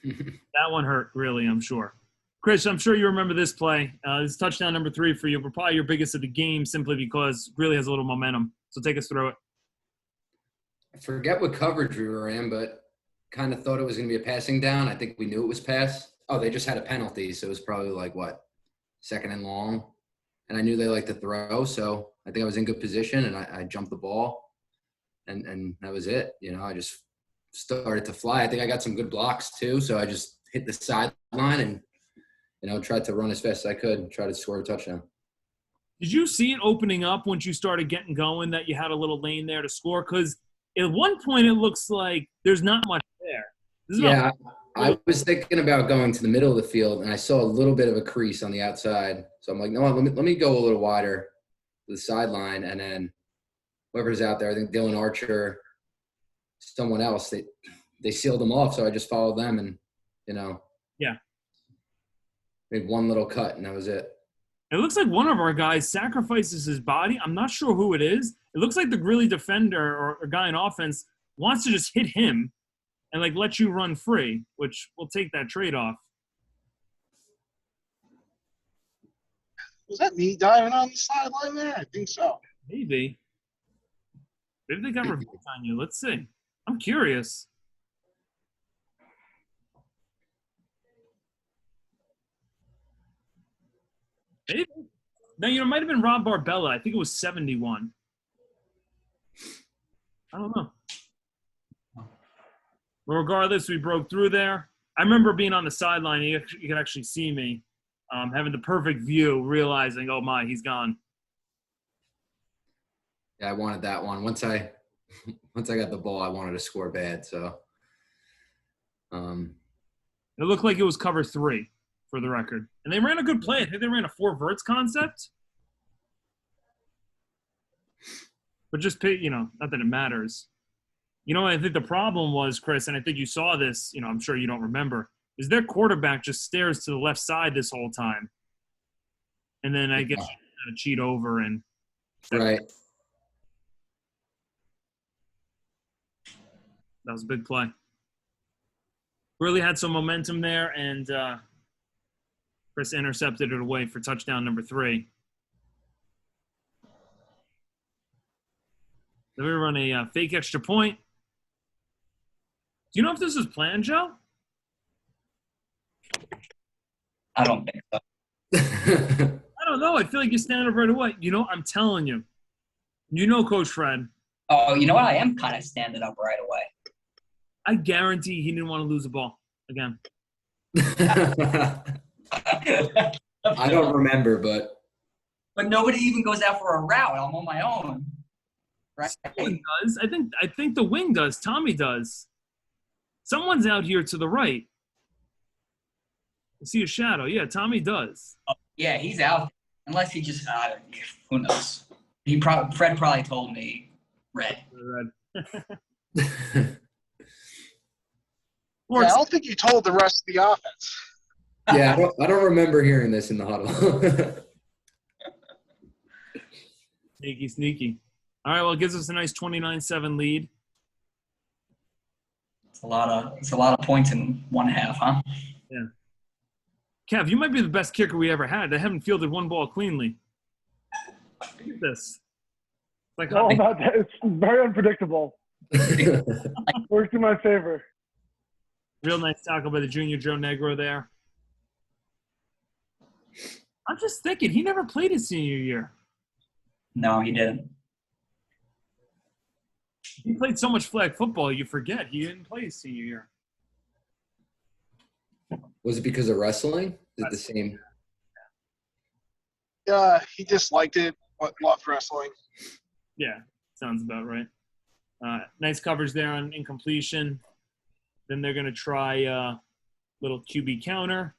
That one hurt, really, I'm sure. Chris, I'm sure you remember this play. This is touchdown number 3 for you, but probably your biggest of the game simply because Greeley has a little momentum. So take us through it. I forget what coverage we were in, but kind of thought it was going to be a passing down. I think we knew it was pass. Oh, they just had a penalty, so it was probably like, 2nd and long. And I knew they liked to throw, so I think I was in good position, and I jumped the ball, and that was it. I just started to fly. I think I got some good blocks too, so I just hit the sideline and, tried to run as fast as I could, try to score a touchdown. Did you see it opening up once you started getting going that you had a little lane there to score? Because at one point it looks like there's not much there. Yeah, I was thinking about going to the middle of the field, and I saw a little bit of a crease on the outside. So I'm like, no, let me go a little wider to the sideline, and then whoever's out there, I think Dylan Archer, someone else, they sealed them off, so I just followed them and, Yeah. made one little cut, and that was it. It looks like one of our guys sacrifices his body. I'm not sure who it is. It looks like the Greeley defender or a guy in offense wants to just hit him and, let you run free, which will take that trade-off. Was that me diving on the sideline there? I think so. Maybe. Maybe they got revenge on you. Let's see. I'm curious. Maybe. No, it might have been Rob Barbella. I think it was 71. I don't know. But regardless, we broke through there. I remember being on the sideline. You could actually see me having the perfect view, realizing, oh, my, he's gone. Yeah, I wanted that one. Once I got the ball, I wanted to score bad. So, It looked like it was cover 3, for the record. And they ran a good play. I think they ran a 4 verts concept. But just, not that it matters. I think the problem was, Chris, and I think you saw this, I'm sure you don't remember, is their quarterback just stares to the left side this whole time. And then I guess you kind of cheat over and – right. That was a big play. Really had some momentum there, and Chris intercepted it away for touchdown number 3. Then we run a fake extra point. Do you know if this was planned, Joe? I don't think so. I don't know. I feel like you stand up right away. I'm telling you. Coach Fred. Oh, you know what? I am kind of standing up right away. I guarantee he didn't want to lose the ball again. I don't remember, but nobody even goes out for a route. I'm on my own. Right? Someone does. I think the wing does. Tommy does. Someone's out here to the right. I see a shadow. Yeah, Tommy does. Oh, yeah, he's out. Unless he just, who knows? Fred probably told me red. Yeah, I don't think you told the rest of the offense. yeah, I don't remember hearing this in the huddle. Sneaky. All right, well, it gives us a nice 29-7 lead. It's a lot of points in one half, huh? Yeah. Kev, you might be the best kicker we ever had. They haven't fielded one ball cleanly. Look at this. It's it's very unpredictable. Works in my favor. Real nice tackle by the junior Joe Negro there. I'm just thinking, he never played his senior year. No, he didn't. He played so much flag football, you forget he didn't play his senior year. Was it because of wrestling? Is it the same? He disliked it, but loved wrestling. Yeah, sounds about right. Nice coverage there on incompletion. Then they're going to try little QB counter.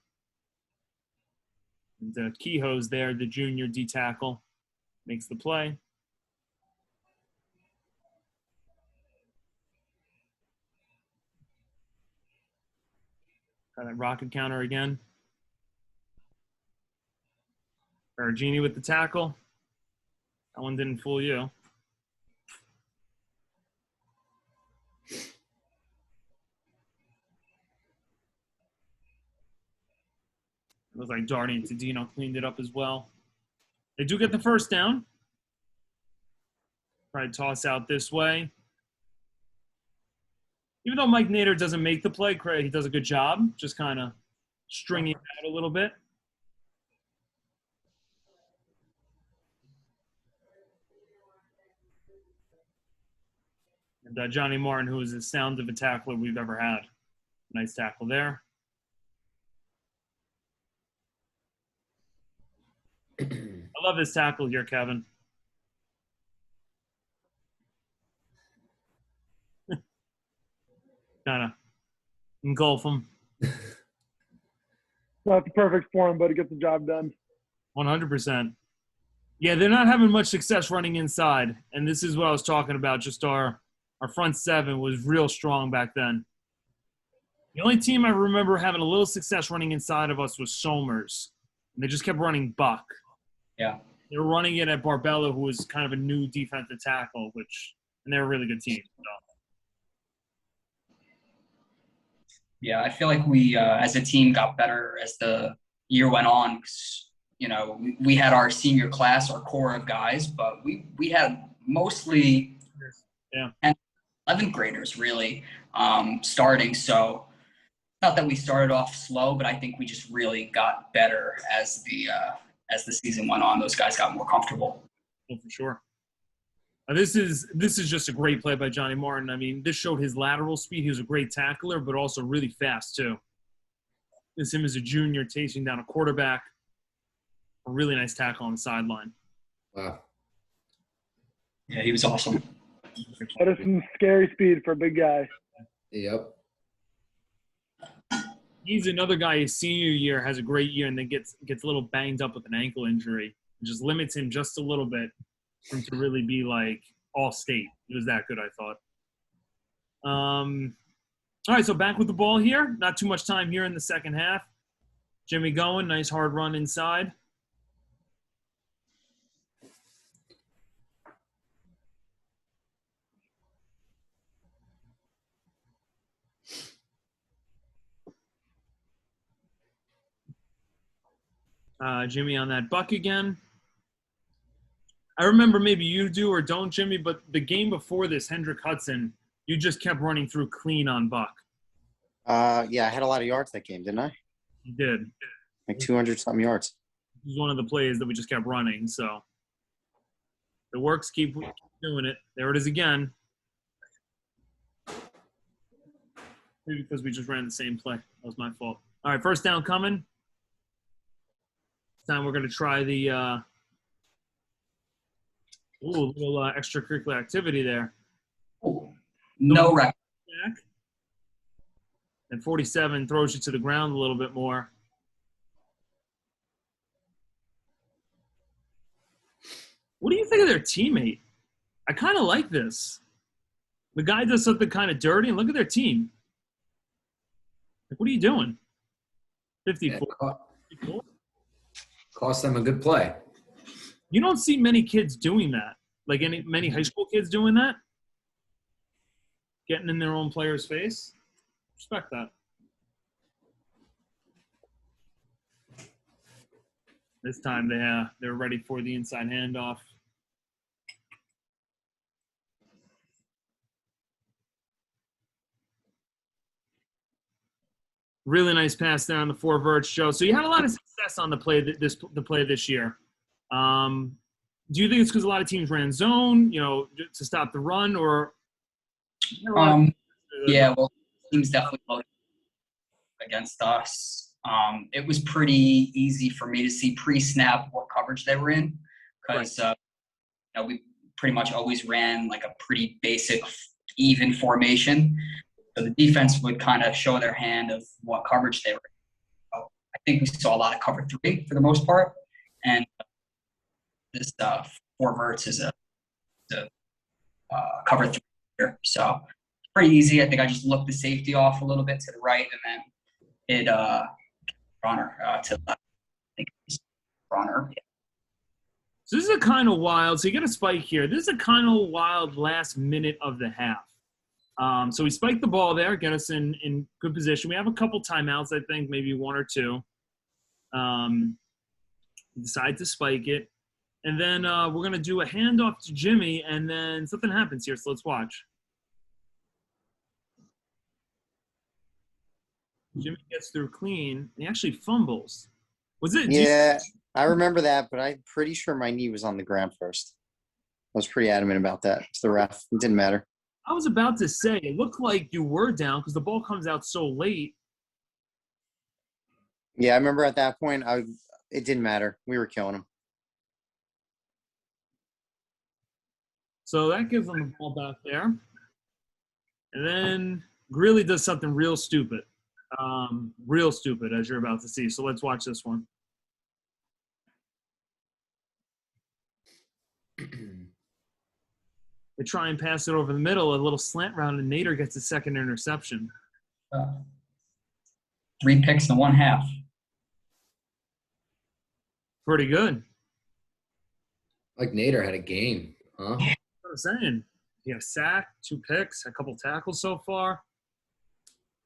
And Kehoe's there, the junior D tackle, makes the play. Try that rocket counter again. Perugini with the tackle. That one didn't fool you. It was like Doherty and Todino cleaned it up as well. They do get the first down. Try to toss out this way. Even though Mike Nader doesn't make the play, he does a good job, just kind of stringing it out a little bit. And Johnny Martin, who is as sound of a tackler we've ever had. Nice tackle there. I love his tackle here, Kevin. Kind of engulf him. Not the perfect form, but it gets the job done. 100%. Yeah, they're not having much success running inside, and this is what I was talking about. Just our front seven was real strong back then. The only team I remember having a little success running inside of us was Somers, and they just kept running buck. Yeah. They were running it at Barbella, who was kind of a new defensive tackle, and they're a really good team. So. Yeah, I feel like we, as a team, got better as the year went on. We had our senior class, our core of guys, but we had mostly 11th graders really starting. So not that we started off slow, but I think we just really got better as the as the season went on, those guys got more comfortable. Oh, for sure. This is just a great play by Johnny Martin. I mean, this showed his lateral speed. He was a great tackler, but also really fast too. This is him as a junior chasing down a quarterback. A really nice tackle on the sideline. Wow. Yeah, he was awesome. That is some scary speed for a big guy. Yep. He's another guy. His senior year has a great year, and then gets a little banged up with an ankle injury. It just limits him just a little bit for him to really be like all state. It was that good, I thought. All right, so back with the ball here. Not too much time here in the second half. Jimmy going, nice hard run inside. Jimmy on that buck again. I remember, maybe you do or don't, Jimmy, but the game before this, Hendrick Hudson, you just kept running through clean on buck. Yeah, I had a lot of yards that game, didn't I? You did. Like 200-something yards. This was one of the plays that we just kept running, so. If it works, keep doing it. There it is again. Maybe because we just ran the same play. That was my fault. All right, first down coming. This time we're going to try the little extracurricular activity there. No record. And 47 throws you to the ground a little bit more. What do you think of their teammate? I kind of like this. The guy does something kind of dirty, and look at their team. Like, what are you doing? 54. Yeah, cost them a good play. You don't see many kids doing that. Like many high school kids doing that. Getting in their own player's face. Respect that. This time they're ready for the inside handoff. Really nice pass there on the 4 verts, Joe. So you had a lot of success on the play this year. Do you think it's because a lot of teams ran zone, to stop the run, or? Yeah, well, teams definitely loaded against us. It was pretty easy for me to see pre-snap what coverage they were in, because we pretty much always ran like a pretty basic even formation. So the defense would kind of show their hand of what coverage they were in. So I think we saw a lot of cover 3 for the most part, and this 4 verts is a cover 3 here. So it's pretty easy. I think I just looked the safety off a little bit to the right, and then it runner to the left. I think it's runner. Yeah. So this is a kind of wild. So you get a spike here. This is a kind of wild last minute of the half. So we spiked the ball there, get us in good position. We have a couple timeouts, I think, maybe 1 or 2. Decide to spike it. And then we're going to do a handoff to Jimmy, and then something happens here, so let's watch. Jimmy gets through clean, and he actually fumbles. Was it? Yeah, I remember that, but I'm pretty sure my knee was on the ground first. I was pretty adamant about that to the ref. It didn't matter. I was about to say, it looked like you were down because the ball comes out so late. Yeah, I remember at that point, it didn't matter. We were killing him. So that gives them the ball back there. And then Greeley does something real stupid. Real stupid, as you're about to see. So let's watch this one. They try and pass it over the middle, a little slant route, and Nader gets a second interception. 3 picks in 1 half. Pretty good. Like Nader had a game, huh? That's what I'm saying. He had a sack, 2 picks, a couple tackles so far.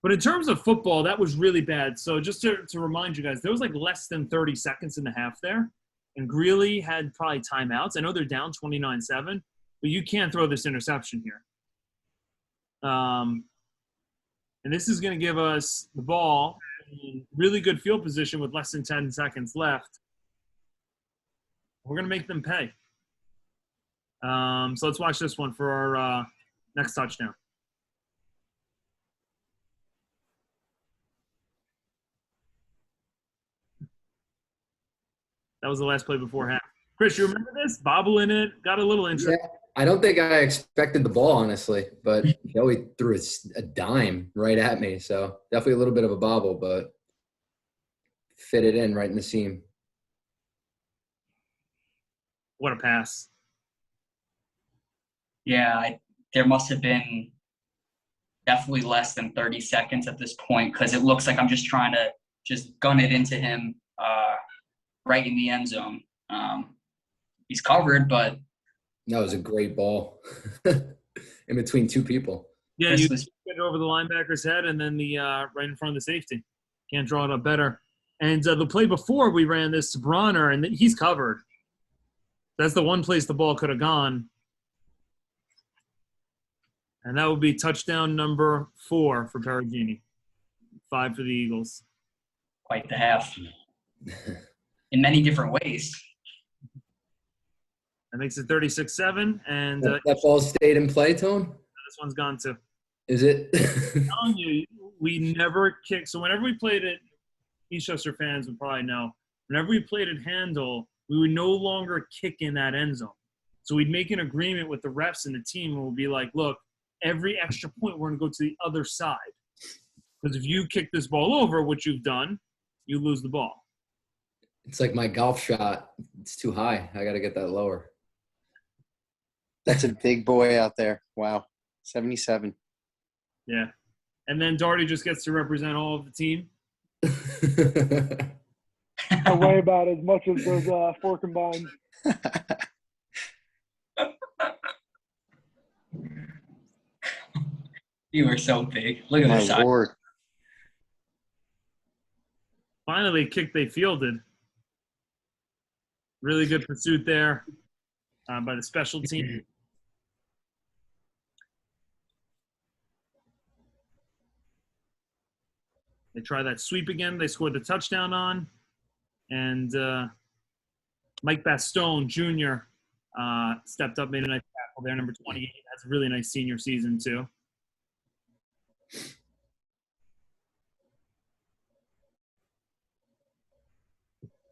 But in terms of football, that was really bad. So just to remind you guys, there was like less than 30 seconds in the half there. And Greeley had probably timeouts. I know they're down 29-7, but you can't throw this interception here. And this is going to give us the ball in really good field position with less than 10 seconds left. We're going to make them pay. So let's watch this one for our next touchdown. That was the last play before half. Chris, you remember this? Bobble in it. Got a little interest. Yeah, I don't think I expected the ball, honestly, but Joey threw a dime right at me. So definitely a little bit of a bobble, but fit it in right in the seam. What a pass. Yeah, there must have been definitely less than 30 seconds at this point because it looks like I'm just trying to just gun it into him right in the end zone. He's covered, but That was a great ball in between two people. Yeah, Chris you was- get it over the linebacker's head and then the right in front of the safety. Can't draw it up better. And the play before we ran this to Bronner, and he's covered. That's the one place the ball could have gone. And that would be touchdown number 4 for Perugini. 5 for the Eagles. quite the half in many different ways. That makes it 36-7. And That ball stayed in play, Tone? this one's gone too. Is it? I'm telling you, we never kicked. So whenever we played it, Eastchester fans would probably know, whenever we played at Handle, we would no longer kick in that end zone. So we'd make an agreement with the refs and the team, and we'd be like, look, every extra point, we're going to go to the other side. Because if you kick this ball over, which you've done, you lose the ball. It's like my golf shot. It's too high. I got to get that lower. That's a big boy out there. Wow. 77. Yeah. And then Doherty just gets to represent all of the team. I weigh about as much as those 4 combined. You were so big. Look at My this side. Lord. Finally, kick they fielded. Really good pursuit there by the special team. They try that sweep again. They scored the touchdown on. And Mike Bastone Jr. Stepped up, made a nice tackle there, number 28. Has a really nice senior season, too.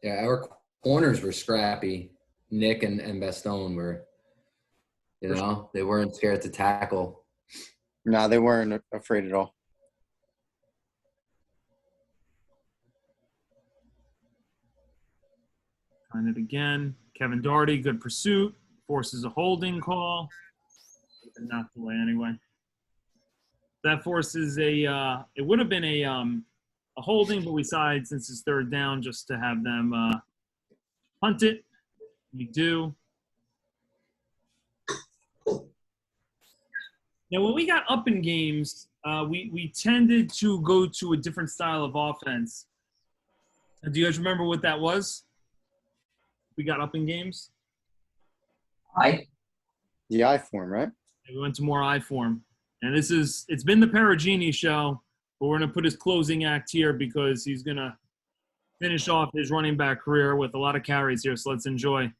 Yeah, our corners were scrappy. Nick and Bastone were, they weren't scared to tackle. No, they weren't afraid at all. Trying it again. Kevin Doherty, good pursuit. Forces a holding call. Not the way anyway. That forces it would have been a holding, but we decided since it's third down just to have them punt it. We do. Now, when we got up in games, we tended to go to a different style of offense. Do you guys remember what that was? We got up in games. The I form, right? We went to more I form. And it's been the Perugini show, but we're going to put his closing act here because he's going to finish off his running back career with a lot of carries here. So let's enjoy.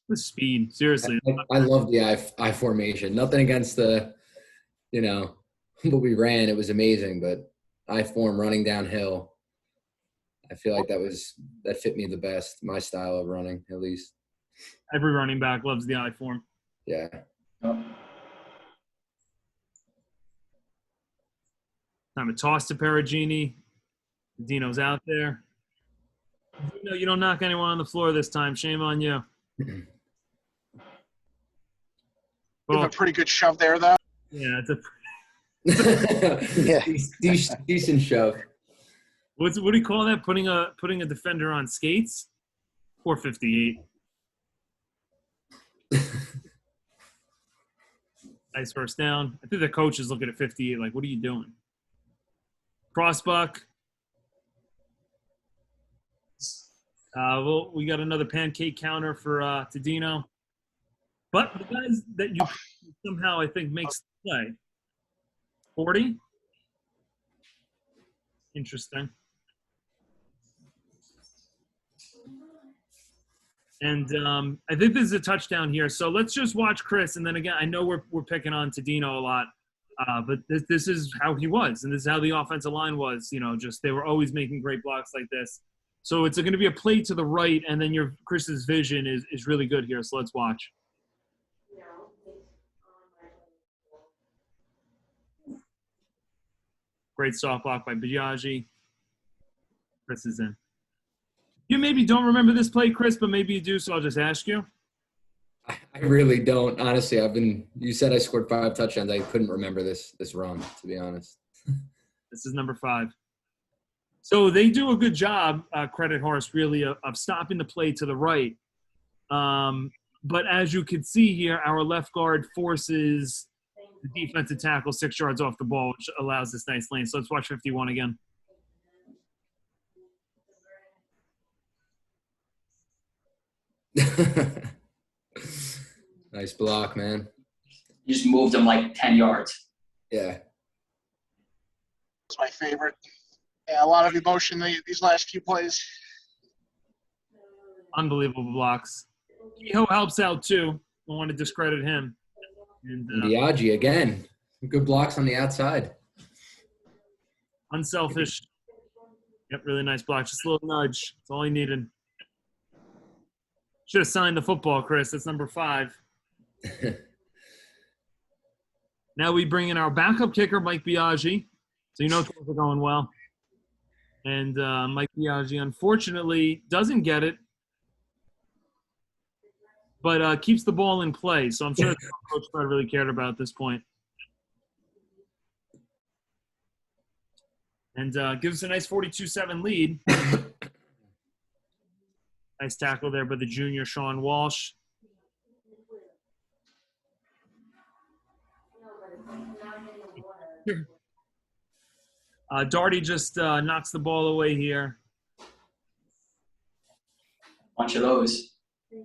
The speed, seriously. I love the I formation. Nothing against the, what we ran. It was amazing, but I form running downhill. I feel like that fit me the best, my style of running, at least. Every running back loves the I form. Yeah. Time to toss to Perugini. Dino's out there. You don't knock anyone on the floor this time. Shame on you. Give a pretty good shove there, though. Yeah, it's a Yeah. Decent shove. what do you call that? Putting a defender on skates? 458. Nice first down. I think the coach is looking at 58 like, what are you doing? Crossbuck. We got another pancake counter for Todino. But the guys that you somehow, I think, makes the play. 40? Interesting. And I think this is a touchdown here. So let's just watch Chris. And then again, I know we're picking on Todino a lot, but this is how he was. And this is how the offensive line was, just they were always making great blocks like this. So it's going to be a play to the right. And then Chris's vision is really good here. So let's watch. Great soft block by Biaggi. Chris is in. You maybe don't remember this play, Chris, but maybe you do, so I'll just ask you. I really don't. Honestly, you said I scored 5 touchdowns. I couldn't remember this run, to be honest. This is number 5. So they do a good job, credit Horace Greeley, of stopping the play to the right. But as you can see here, our left guard forces the defensive tackle 6 yards off the ball, which allows this nice lane. So let's watch 51 again. Nice block, man. You just moved him like 10 yards. Yeah. It's my favorite. Yeah, a lot of emotion these last few plays. Unbelievable blocks. Kehoe helps out too. Don't want to discredit him. And Biaggi again. Good blocks on the outside. unselfish. Yep, really nice block. Just a little nudge. That's all he needed. Should have signed the football, Chris. That's number 5. Now we bring in our backup kicker, Mike Biaggi. So things are going well. And Mike Biaggi, unfortunately, doesn't get it, but keeps the ball in play. So I'm sure Coach Fred really cared about at this point. And gives us a nice 42-7 lead. Nice tackle there by the junior, Sean Walsh. Doherty just knocks the ball away here. Bunch of those. I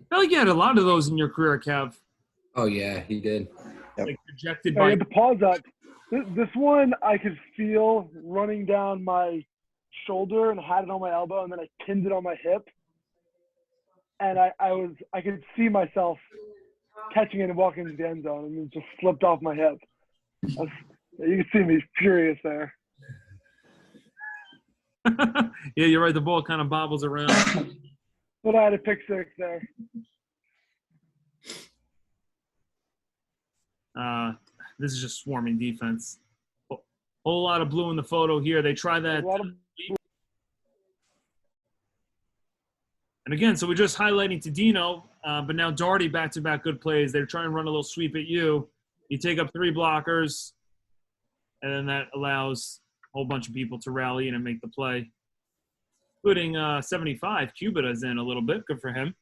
feel like you had a lot of those in your career, Kev. Oh, yeah, he did. Like rejected I by. had to pause that. This one I could feel running down my shoulder and had it on my elbow, and then I pinned it on my hip. And I could see myself catching it and walking into the end zone, and it just slipped off my hip. You can see me furious there. Yeah, you're right. The ball kind of bobbles around. But I had a pick 6 there. This is just swarming defense. Whole lot of blue in the photo here. They try that. And again, so we're just highlighting Todino, but now Doherty back-to-back good plays. They're trying to run a little sweep at you. You take up 3 blockers, and then that allows a whole bunch of people to rally in and make the play, including 75. Cubita's in a little bit. Good for him.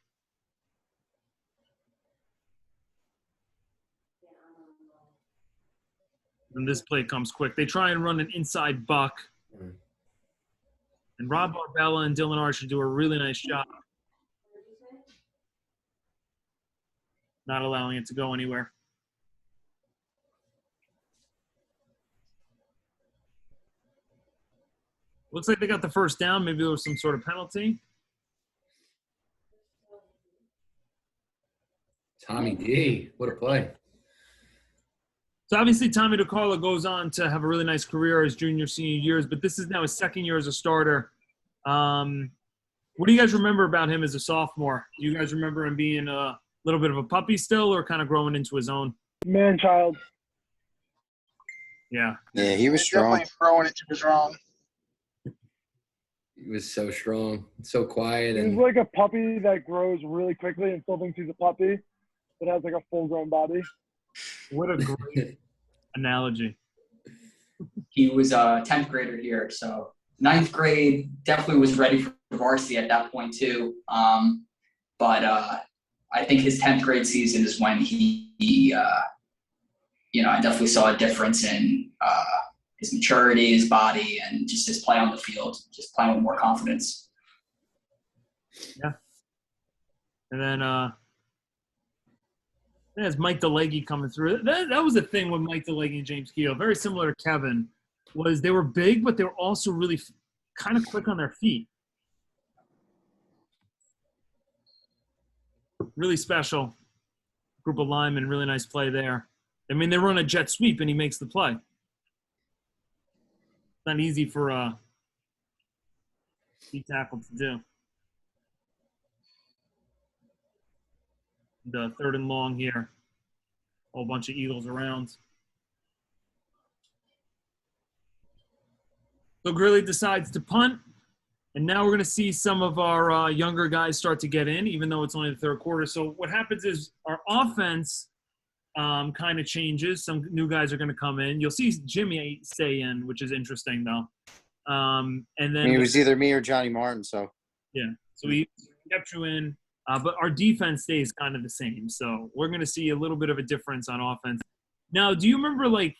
And this play comes quick. They try and run an inside buck. And Rob Barbella and Dylan Archer do a really nice job not allowing it to go anywhere. Looks like they got the first down. Maybe there was some sort of penalty. Tommy D, what a play. So obviously Tommy DeCarlo goes on to have a really nice career his junior, senior years, but this is now his 2nd year as a starter. What do you guys remember about him as a sophomore? Do you guys remember him being a little bit of a puppy still or kind of growing into his own? Man-child. Yeah. Yeah, he was strong. Definitely throwing it to his wrong. He was so strong, so quiet. He's And like a puppy that grows really quickly and still thinks he's a puppy, but has like a full-grown body. What a great analogy. He was a 10th grader here, so 9th grade definitely was ready for varsity at that point too. But I think his 10th grade season is when he I definitely saw a difference in his maturity, his body, and just his play on the field, just playing with more confidence. Yeah. And then there's Mike DeLegge coming through. That was the thing with Mike DeLegge and James Keogh. Very similar to Kevin. was they were big, but they were also really kind of quick on their feet. Really special group of linemen. Really nice play there. I mean, they run a jet sweep, and he makes the play. Not easy for a D tackle to do. The 3rd and long here. Whole bunch of Eagles around. So Greeley decides to punt, and now we're going to see some of our younger guys start to get in, even though it's only the 3rd quarter. So what happens is our offense kind of changes. Some new guys are going to come in. You'll see Jimmy stay in, which is interesting, though. And then it was either me or Johnny Martin, so. Yeah, so we kept you in. But our defense stays kind of the same. So we're going to see a little bit of a difference on offense. Now, do you remember, like,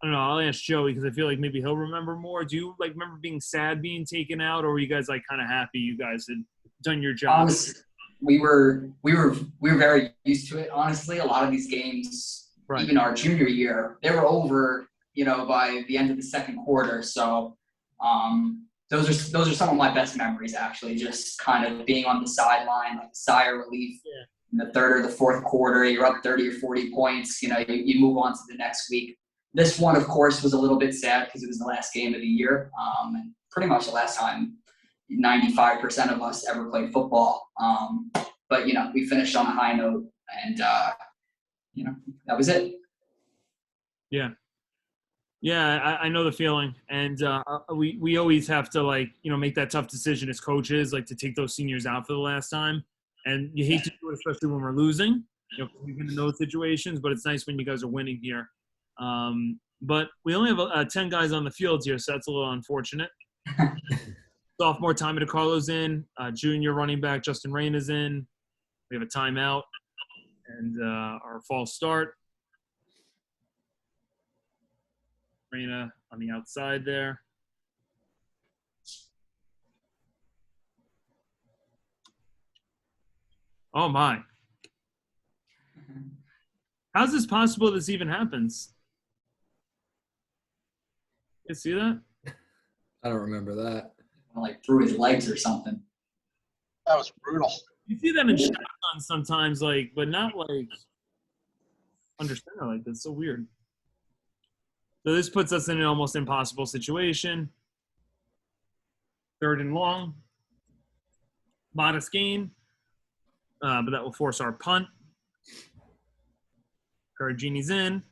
I don't know, I'll ask Joey because I feel like maybe he'll remember more. Do you, like, remember being sad being taken out, or were you guys, like, kind of happy you guys had done your job? Honestly, we were very used to it, honestly. A lot of these games, Right. even our junior year, they were over, by the end of the 2nd quarter. So those are some of my best memories, actually, just kind of being on the sideline, like a sigh of relief. Yeah. In the 3rd or the 4th quarter, you're up 30 or 40 points, you move on to the next week. This one, of course, was a little bit sad because it was the last game of the year, and pretty much the last time 95% of us ever played football. But, we finished on a high note, and, that was it. Yeah. Yeah, I know the feeling. And we always have to, like, make that tough decision as coaches, like, to take those seniors out for the last time. And you hate to do it, especially when we're losing. We've been in those situations, but it's nice when you guys are winning here. But we only have 10 guys on the field here, so that's a little unfortunate. Sophomore Tommy DeCarlo's in. Junior running back Justin Rain is in. We have a timeout. And our false start. Reina on the outside there. Oh, my. How's this possible this even happens? You see that? I don't remember that. Like through his legs or something. That was brutal. You see that in shotgun sometimes, like, but not like under center like that's so weird. So this puts us in an almost impossible situation. 3rd and long. Modest gain. But that will force our punt. Perugini's in.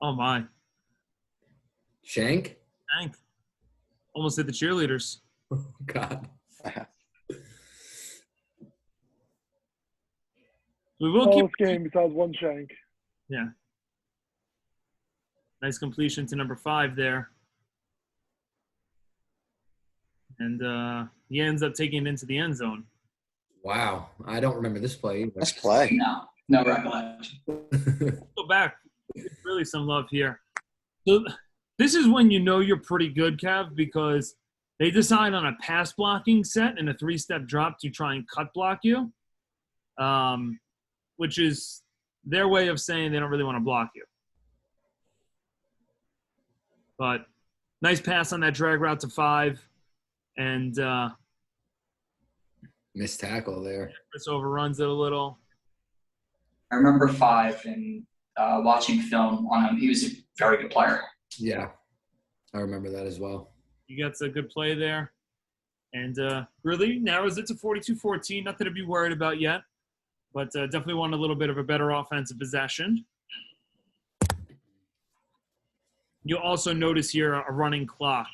Oh, my. Shank? Shank. Almost hit the cheerleaders. Oh, God. We will All keep this game besides one shank. Yeah. Nice completion to number 5 there. And he ends up taking it into the end zone. Wow. I don't remember this play either. Nice play. No recollection. Go back. Really some love here. So this is when you know you're pretty good, Kev, because they decide on a pass blocking set and a 3-step drop to try and cut block you, which is their way of saying they don't really want to block you. But nice pass on that drag route to 5. And Missed tackle there. Chris overruns it a little. I remember 5 and watching film on him. He was a very good player. Yeah. I remember that as well. He gets a good play there. And really narrows it to 42-14. Nothing to be worried about yet. But definitely want a little bit of a better offensive possession. You'll also notice here a running clock.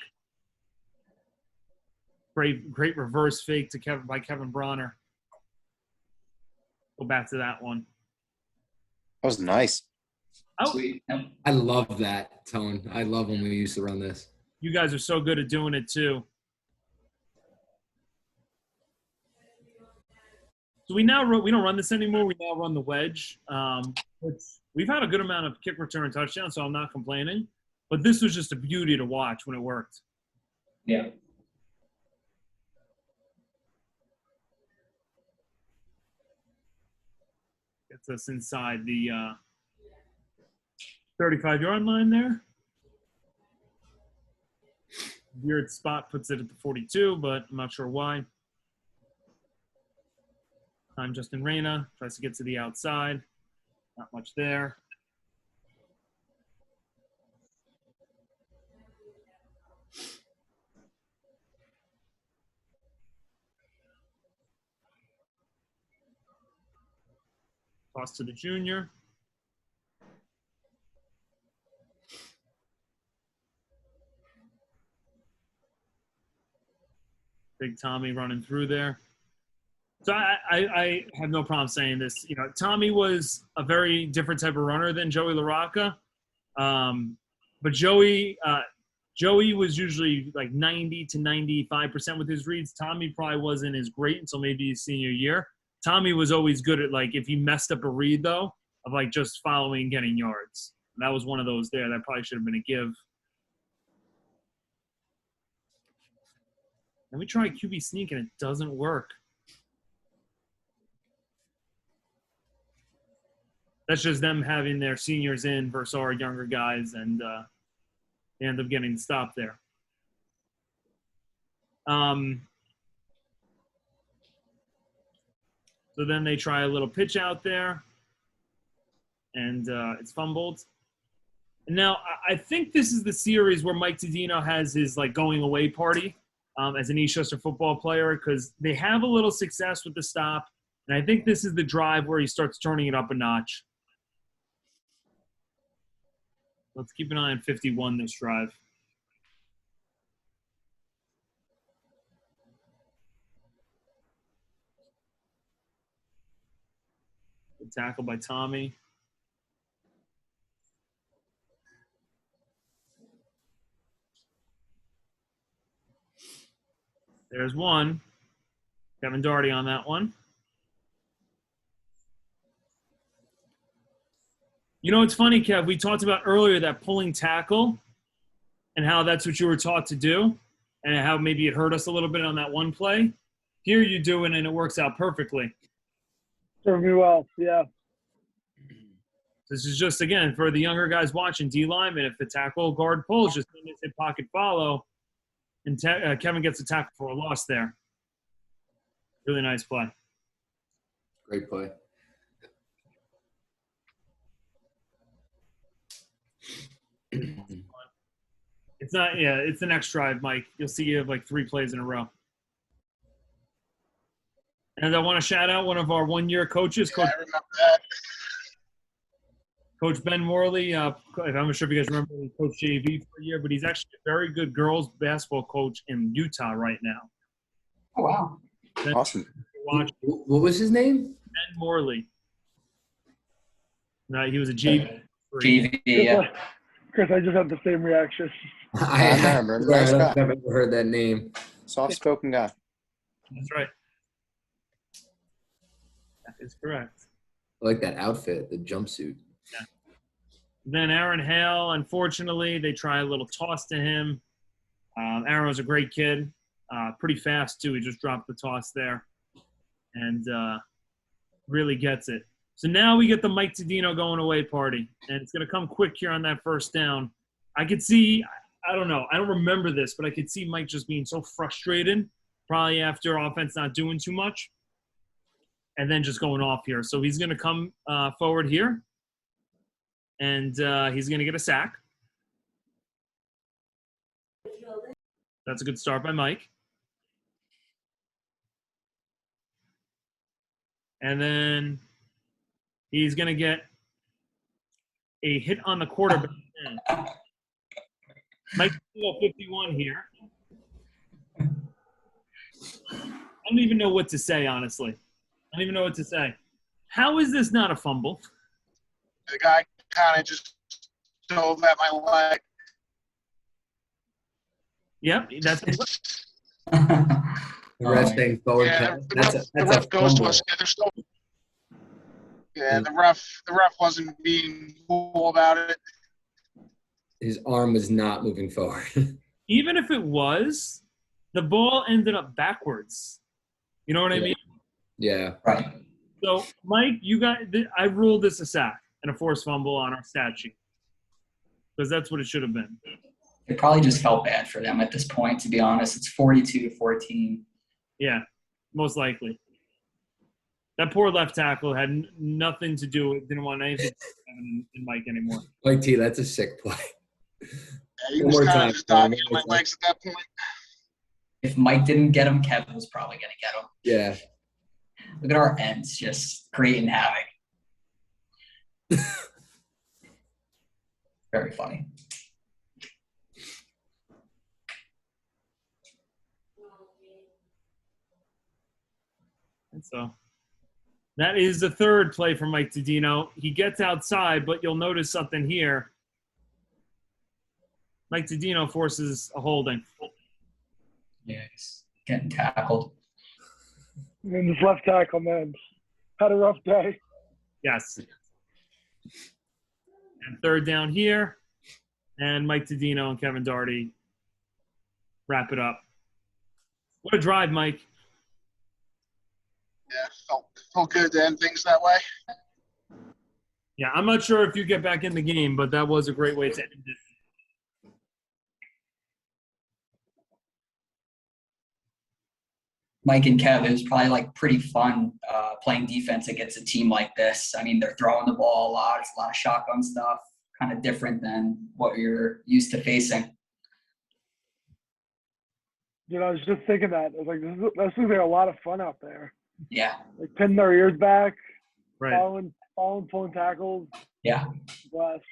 Great reverse fake by Kevin Bronner. Go back to that one. That was nice. Oh, Sweet. Yep. I love that, Tone. I love when we used to run this. you guys are so good at doing it too. So we don't run this anymore. We now run the wedge. We've had a good amount of kick return touchdowns, so I'm not complaining. But this was just a beauty to watch when it worked. Yeah. Gets us inside the 35-yard line there. weird spot puts it at the 42, but I'm not sure why. Time Justin Reyna tries to get to the outside. Not much there. Toss to the junior. Big Tommy running through there. So I have no problem saying this. You know, Tommy was a very different type of runner than Joey LaRocca. But Joey was usually like 90 to 95% with his reads. Tommy probably wasn't as great until maybe his senior year. Tommy was always good at, like, if he messed up a read, though, of, like, just following and getting yards. And that was one of those there. That probably should have been a give. And we try QB sneak, and it doesn't work. That's just them having their seniors in versus our younger guys, and they end up getting stopped there. So then they try a little pitch out there, and it's fumbled. And now I think this is the series where Mike Todino has his, like, going away party as an Eastchester football player, because they have a little success with the stop, and I think this is the drive where he starts turning it up a notch. Let's keep an eye on 51 this drive. Good tackle by Tommy. There's one. Kevin Doherty on that one. You know, it's funny, Kev, we talked about earlier that pulling tackle and how that's what you were taught to do and how maybe it hurt us a little bit on that one play. Here you do it, and it works out perfectly. Served me well, yeah. This is just, again, for the younger guys watching, D lineman, if the tackle guard pulls, just hit pocket follow, and Kevin gets a tackle for a loss there. Really nice play. Great play. It's not, yeah, it's the next drive, Mike. You'll see you have like 3 plays in a row. And I want to shout out one of our one-year coaches, Yeah, I remember that. Coach Ben Morley. I'm not sure if you guys remember, he coached JV for a year, but he's actually a very good girls basketball coach in Utah right now. Oh, wow. Ben, Awesome. watch What was his name? Ben Morley. No, he was a JV. for a year. GV, yeah. Chris, I just had the same reaction. I remember. Nice guy. I've never heard that name. Soft-spoken guy. That's right. That is correct. I like that outfit, the jumpsuit. Then Aaron Hale, unfortunately, they try a little toss to him. Aaron was a great kid, pretty fast too. He just dropped the toss there and really gets it. So now we get the Mike Todino going away party, and it's going to come quick here on that first down. I could see, I don't know, I don't remember this, but I could see Mike just being so frustrated, probably after offense not doing too much, and then just going off here. So he's going to come forward here. And he's going to get a sack. That's a good start by Mike. And then he's going to get a hit on the quarterback. Mike 51 here. I don't even know what to say, honestly. I don't even know what to say. How is this not a fumble? The guy kind of just dove at my leg. Yep, that's The ref saying forward Yeah, pass. the ref goes to us. The ref wasn't being cool about it. His arm was not moving forward. Even if it was, the ball ended up backwards. You know what I mean? Yeah. Right. So, Mike, I ruled this a sack and a forced fumble on our stat sheet because that's what it should have been. It probably just felt bad for them at this point, to be honest. It's 42-14. Yeah, most likely. That poor left tackle had nothing to do with, didn't want anything to do with Mike anymore. Like T, that's a sick play. Yeah, he One was more kind time. of just diving in my legs at that point. If Mike didn't get him, Kevin was probably going to get him. Yeah. Look at our ends just creating havoc. Very funny. And so that is the third play for Mike Todino. He gets outside, but you'll notice something here. Mike Todino forces a holding. Yeah, he's getting tackled. And this left tackle, man, had a rough day. Yes. And third down here. And Mike Todino and Kevin Doherty wrap it up. What a drive, Mike. Yeah, felt good to end things that way. Yeah, I'm not sure if you get back in the game, but that was a great way to end it. Mike and Kev, it was probably like pretty fun playing defense against a team like this. I mean, they're throwing the ball a lot. It's a lot of shotgun stuff, kind of different than what you're used to facing. You know, I was just thinking that. I was like, this is like a lot of fun out there. Yeah, Like pinning their ears back, Right. following, pulling tackles. yeah. Blast.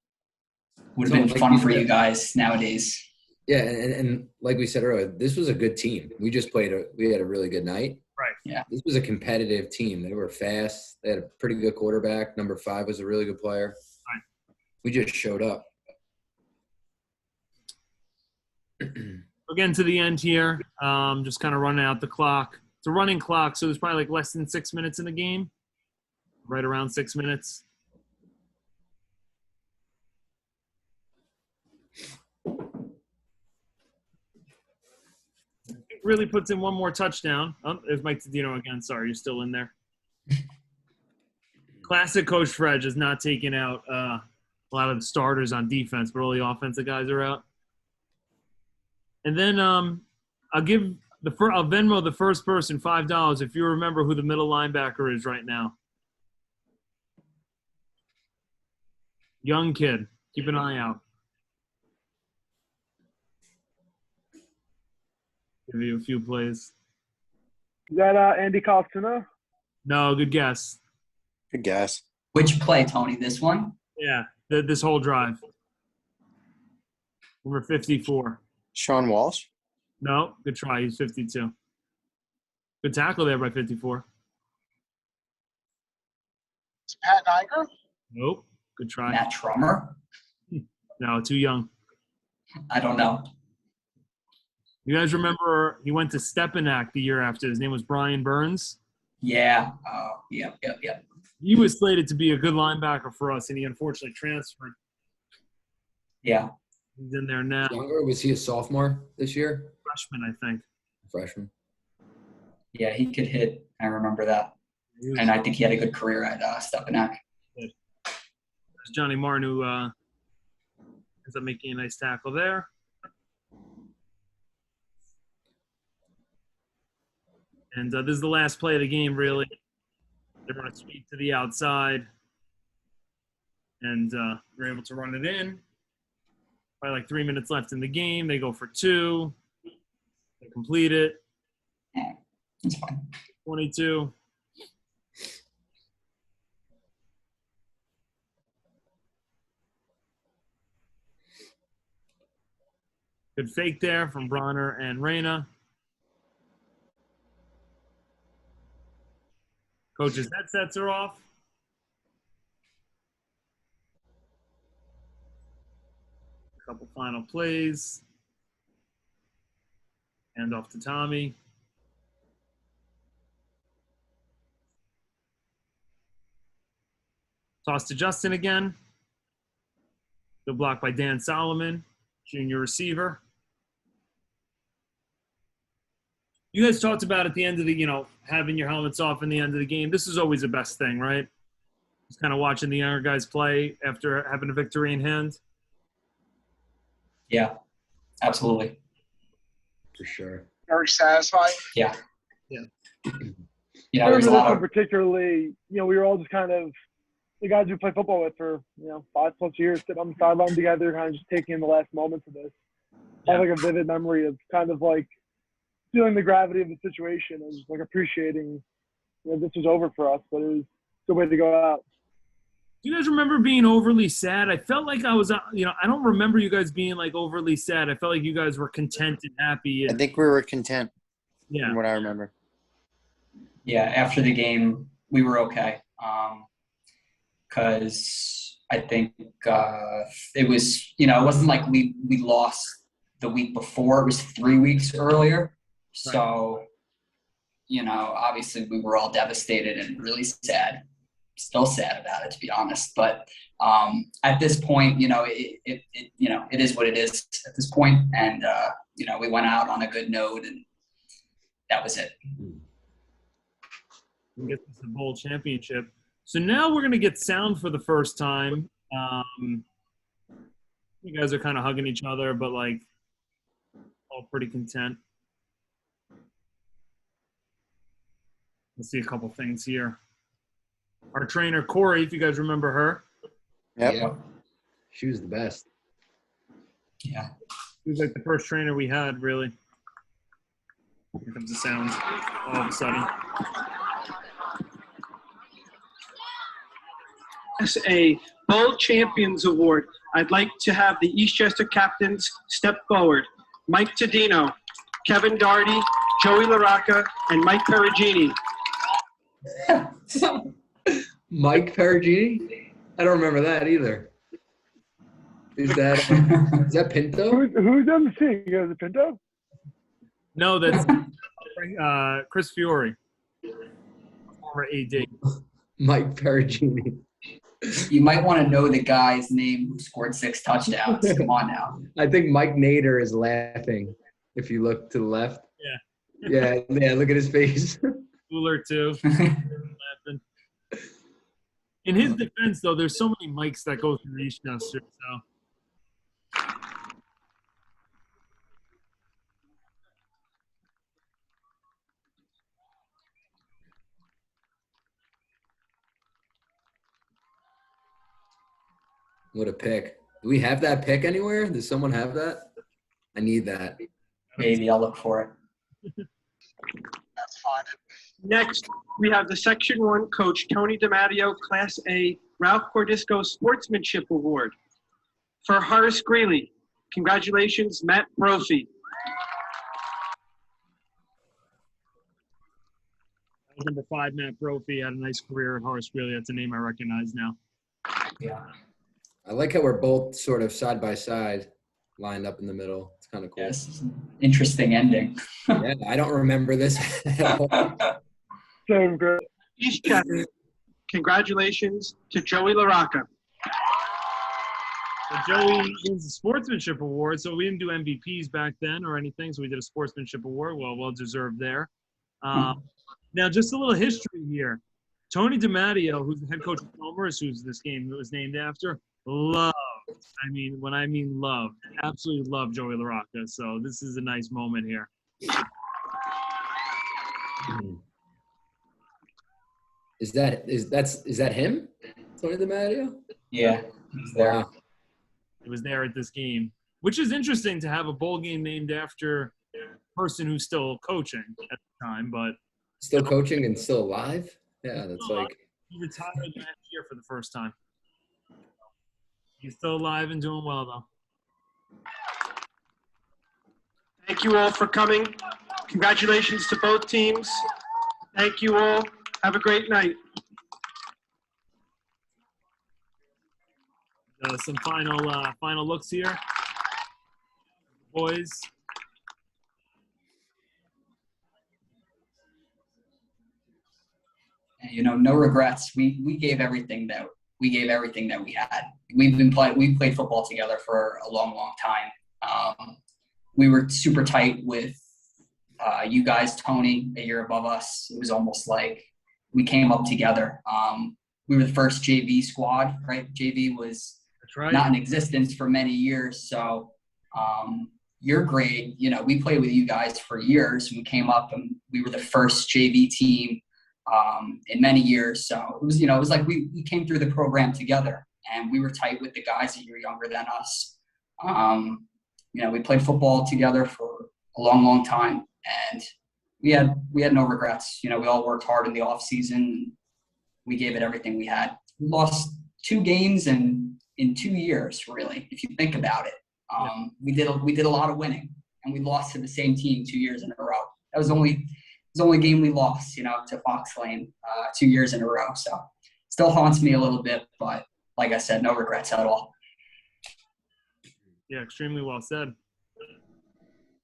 Would have been fun for you guys nowadays. Yeah, and like we said earlier, this was a good team. We just we had a really good night. Right. Yeah. This was a competitive team. They were fast. They had a pretty good quarterback. Number 5 was a really good player. Right. We just showed up. We're getting to the end here. Just kind of running out the clock. It's a running clock, so there's probably like less than 6 minutes in the game. Right around 6 minutes. It really puts in one more touchdown. Oh, there's Mike Todino again. Sorry, you're still in there. Classic Coach Fred is not taking out a lot of the starters on defense, but all the offensive guys are out. And then I'll Venmo the first person $5 if you remember who the middle linebacker is right now. Young kid. Keep an eye out. Give you a few plays. Is that Andy Costina? No, good guess. Good guess. Which play, Tony? This one? Yeah, this whole drive. Number 54. Sean Walsh? No, good try. He's 52. Good tackle there by 54. It's Pat Niger. Nope. Good try. Matt Trummer? No, too young. I don't know. You guys remember he went to Stepinac the year after. His name was Brian Burns. Yeah. Yep. He was slated to be a good linebacker for us, and he unfortunately transferred. Yeah. He's in there now. Younger, was he a sophomore this year? Freshman, I think. Freshman. Yeah, he could hit. I remember that. And I think he had a good career at Stepinac. There's Johnny Martin, who ends up making a nice tackle there. And this is the last play of the game, really. They're going to sweep to the outside. And they're able to run it in. Probably like 3 minutes left in the game. They go for 2. They complete it. Yeah, that's fine. 22. Good fake there from Bronner and Reyna. Coach's headsets are off. A couple final plays. Hand off to Tommy. Toss to Justin again. Good block by Dan Solomon, junior receiver. You guys talked about at the end of the, having your helmets off in the end of the game. This is always the best thing, right? Just kind of watching the younger guys play after having a victory in hand. Yeah. Absolutely. For sure. Very satisfying. Yeah. Yeah. You know, I there's a remember this lot one of particularly, we were all just kind of the guys we played football with for, 5+ years, sitting on the sideline together, kind of just taking in the last moments of this. I have like a vivid memory of kind of like feeling the gravity of the situation and just like appreciating, this was over for us, but it was a good way to go out. Do you guys remember being overly sad? I felt like I was, I don't remember you guys being like overly sad. I felt like you guys were content and happy. I And, think we were content yeah. from what I remember. Yeah, after the game, we were okay. Because I think it was, it wasn't like we lost the week before. It was 3 weeks earlier. So, obviously we were all devastated and really sad. Still sad about it, to be honest. But at this point, it is what it is at this point. And, we went out on a good note, and that was it. We get the bowl championship. So now we're going to get sound for the first time. You guys are kind of hugging each other, but like all pretty content. Let's see a couple things here. Our trainer, Corey, if you guys remember her. Yep. Yeah. She was the best. Yeah. She was like the first trainer we had, really. Here comes the sound all of a sudden. A Bowl Champions Award. I'd like to have the Eastchester captains step forward. Mike Todino, Kevin Doherty, Joey LaRocca, and Mike Perugini. Mike Perugini? I don't remember that either. Is that Pinto? Who's MC? You guys, Pinto? No, that's Chris Fiore, former AD. Mike Perugini. You might want to know the guy's name who scored 6 touchdowns. Come on now. I think Mike Nader is laughing if you look to the left. Yeah. Yeah, look at his face. Cooler, too. Laughing. In his defense, though, there's so many mics that go through Eastchester, so. What a pick. Do we have that pick anywhere? Does someone have that? I need that. Maybe I'll look for it. That's fine. Next, we have the Section 1 coach, Tony DeMatteo, Class A, Ralph Cordisco Sportsmanship Award. For Horace Greeley, congratulations, Matt Brophy. Number 5, Matt Brophy, had a nice career at Horace Greeley. That's a name I recognize now. Yeah. I like how we're both sort of side by side, lined up in the middle. It's kind of cool. Yes. Interesting ending. Yeah, I don't remember this at all. Same, great. Eastchester, congratulations to Joey LaRocca. So Joey wins the Sportsmanship Award, so we didn't do MVPs back then or anything, so we did a Sportsmanship Award. Well deserved there. Now, just a little history here. Tony DeMatteo, who's the head coach of Homer's, who's this game was named after, loved, when I mean loved, absolutely loved Joey LaRocca. So this is a nice moment here. Is that him? Tony DeMatteo? Yeah, he's there. Wow. It was there at this game, which is interesting to have a bowl game named after a person who's still coaching at the time, but Still coaching and still alive? Yeah, that's like he retired last year for the first time. He's still alive and doing well, though. Thank you all for coming. Congratulations to both teams. Thank you all. Have a great night. Some final looks here, boys. No regrets. We gave everything that we had. We played football together for a long time. We were super tight with you guys, Tony, a year above us. It was almost like we came up together. We were the first JV squad, right? JV was not in existence for many years. So your grade, we played with you guys for years. We came up and we were the first JV team in many years. So it was like we came through the program together, and we were tight with the guys that were younger than us. We played football together for a long, long time, and we had no regrets. We all worked hard in the off season. We gave it everything we had. We lost 2 games in 2 years, really, if you think about it. We did a lot of winning, and we lost to the same team 2 years in a row. That was the only game we lost, to Fox Lane 2 years in a row. So still haunts me a little bit, but like I said, no regrets at all. Yeah, extremely well said.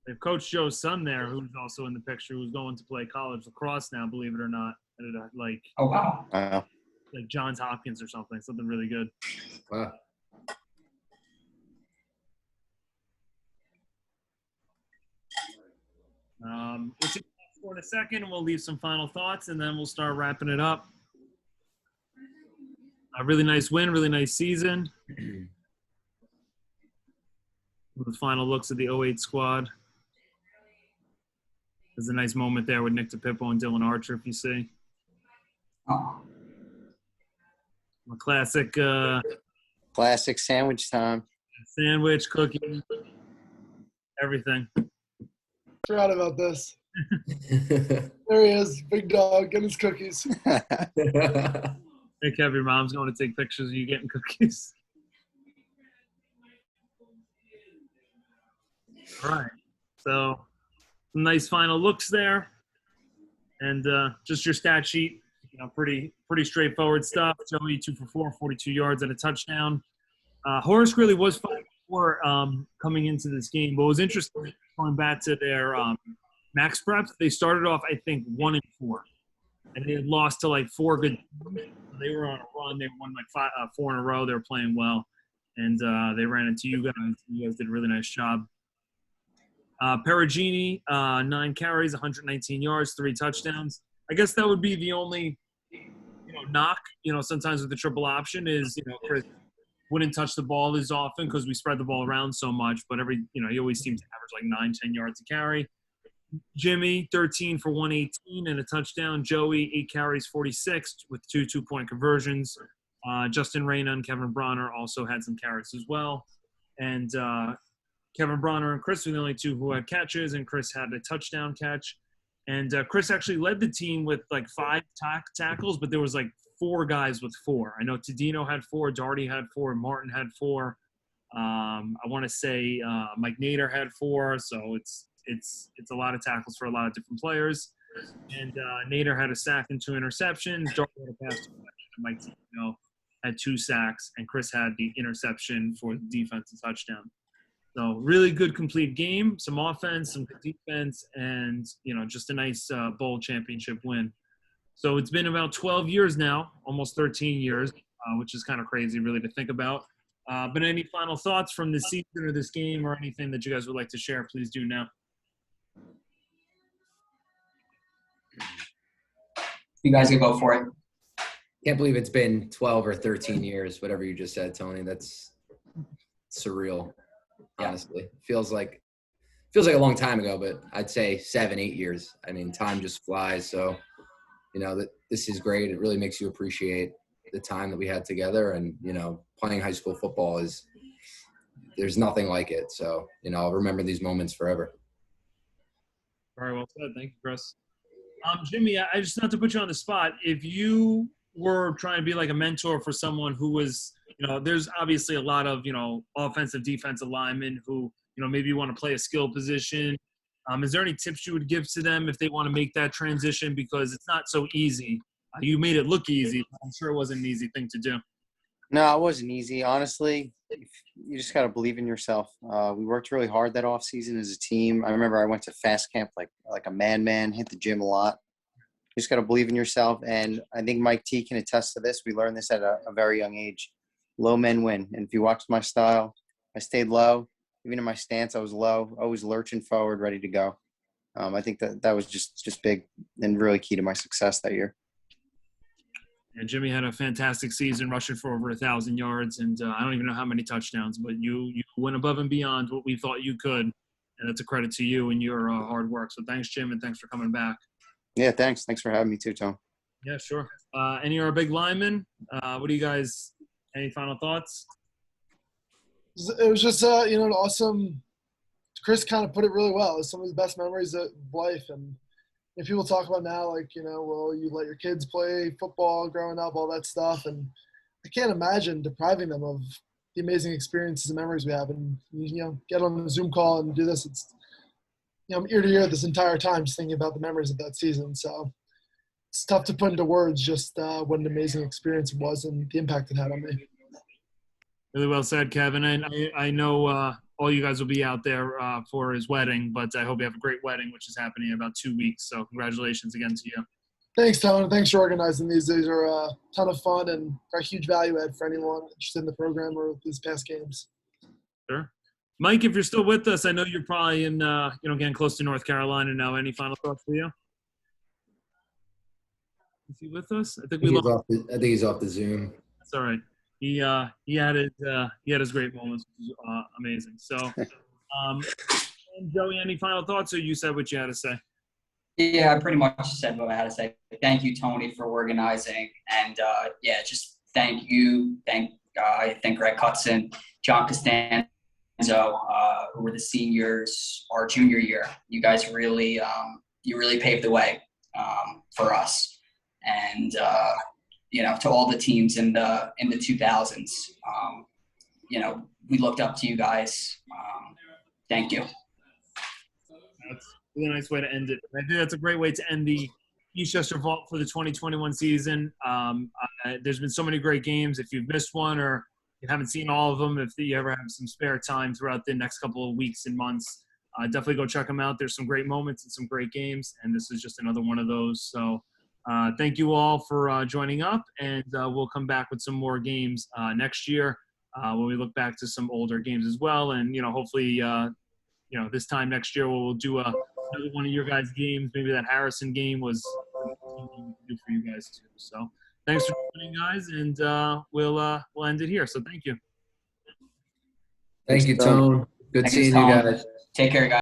They have Coach Joe's son there, who's also in the picture, who's going to play college lacrosse now, believe it or not. Oh, wow. Like Johns Hopkins or something really good. Wow. We'll take for in a second, and we'll leave some final thoughts, and then we'll start wrapping it up. A really nice win, really nice season. The final looks at the 08 squad. There's a nice moment there with Nick DePippo and Dylan Archer, if you see. Oh. A classic sandwich time. Sandwich, cookie, everything. Forgot about this. There he is, big dog, getting his cookies. Hey, Kev, your mom's going to take pictures of you getting cookies. All right. So, some nice final looks there. And just your stat sheet, pretty straightforward stuff. Joey, 2 for 4, 42 yards and a touchdown. Horace Greeley was 5 for 4 coming into this game. But what was interesting, going back to their max preps, they started off, I think, 1 and 4. And they had lost to, 4 good teams. They were on a run. They won, 4 in a row. They were playing well. And they ran into you guys. You guys did a really nice job. Perugini, 9 carries, 119 yards, 3 touchdowns. I guess that would be the only, knock, sometimes with the triple option is, Chris wouldn't touch the ball as often because we spread the ball around so much. But he always seems to average 9-10 yards a carry. Jimmy, 13 for 118 and a touchdown. Joey, 8 carries, 46 with 2 2-point conversions. Justin Reyna and Kevin Bronner also had some carries as well. And Kevin Bronner and Chris were the only 2 who had catches, and Chris had a touchdown catch. And Chris actually led the team with 5 tackles, but there was 4 guys with 4. I know Todino had 4, Doherty had 4, Martin had 4. I want to say Mike Nader had 4. So it's a lot of tackles for a lot of different players. And Nader had a sack and 2 interceptions. Doherty had a pass deflection. Mike Todino had 2 sacks, and Chris had the interception for the defense and touchdown. So really good complete game, some offense, some good defense, and, just a nice bowl championship win. So it's been about 12 years now, almost 13 years, which is kind of crazy really to think about. But any final thoughts from this season or this game or anything that you guys would like to share, please do now. You guys can go for it. Can't believe it's been 12 or 13 years, whatever you just said, Tony. That's surreal. Honestly, feels like a long time ago, but I'd say 7-8 years. I mean, time just flies. So, that this is great. It really makes you appreciate the time that we had together. And, playing high school football there's nothing like it. So, I'll remember these moments forever. Very well said. Thank you, Chris. Jimmy, I just not to put you on the spot. If you were trying to be like a mentor for someone who was, there's obviously a lot of, offensive, defensive linemen who, maybe you want to play a skill position. Is there any tips you would give to them if they want to make that transition? Because it's not so easy. You made it look easy. I'm sure it wasn't an easy thing to do. No, it wasn't easy. Honestly, you just got to believe in yourself. We worked really hard that off season as a team. I remember I went to fast camp like a madman, hit the gym a lot. You just got to believe in yourself. And I think Mike T can attest to this. We learned this at a very young age. Low men win. And if you watch my style, I stayed low. Even in my stance, I was low, always lurching forward, ready to go. I think that was just big and really key to my success that year. And Jimmy had a fantastic season, rushing for over 1,000 yards. And I don't even know how many touchdowns, but you went above and beyond what we thought you could. and it's a credit to you and your hard work. So thanks, Jim, and thanks for coming back. Yeah, thanks. Thanks for having me too, Tom. Yeah, sure. Any of our big linemen? What do you guys? Any final thoughts? It was just an awesome. Chris kind of put it really well. It's some of his best memories of life, and if people talk about now, like well, you let your kids play football growing up, all that stuff, and I can't imagine depriving them of the amazing experiences and memories we have. And get on a Zoom call and do this. It's I'm ear to ear this entire time just thinking about the memories of that season. So it's tough to put into words just what an amazing experience it was and the impact it had on me. Really well said, Kevin. And I know all you guys will be out there for his wedding, but I hope you have a great wedding, which is happening in about 2 weeks. So congratulations again to you. Thanks, Tony. Thanks for organizing these. These are a ton of fun and a huge value add for anyone interested in the program or these past games. Sure. Mike, if you're still with us, I know you're probably in, getting close to North Carolina now. Any final thoughts for you? Is he with us? I think he's off the Zoom. That's all right. He had his great moments, which was amazing. So, and Joey, any final thoughts, or you said what you had to say? Yeah, I pretty much said what I had to say. Thank you, Tony, for organizing, and just thank you. Thank Greg Cutson, John Costanzo, who were the seniors our junior year. You guys really paved the way for us. And to all the teams in the 2000s, we looked up to you guys. Thank you. That's a really nice way to end it. I think that's a great way to end the Eastchester Vault for the 2021 season. There's been so many great games. If you've missed one or you haven't seen all of them, if you ever have some spare time throughout the next couple of weeks and months, definitely go check them out. There's some great moments and some great games, and this is just another one of those. So thank you all for joining up, and we'll come back with some more games next year when we look back to some older games as well. And, hopefully, this time next year we'll do another one of your guys' games. Maybe that Harrison game was good for you guys too. So thanks for joining, guys, and we'll end it here. So thank you. Thank you, Tone. Good seeing you guys. Take care, guys.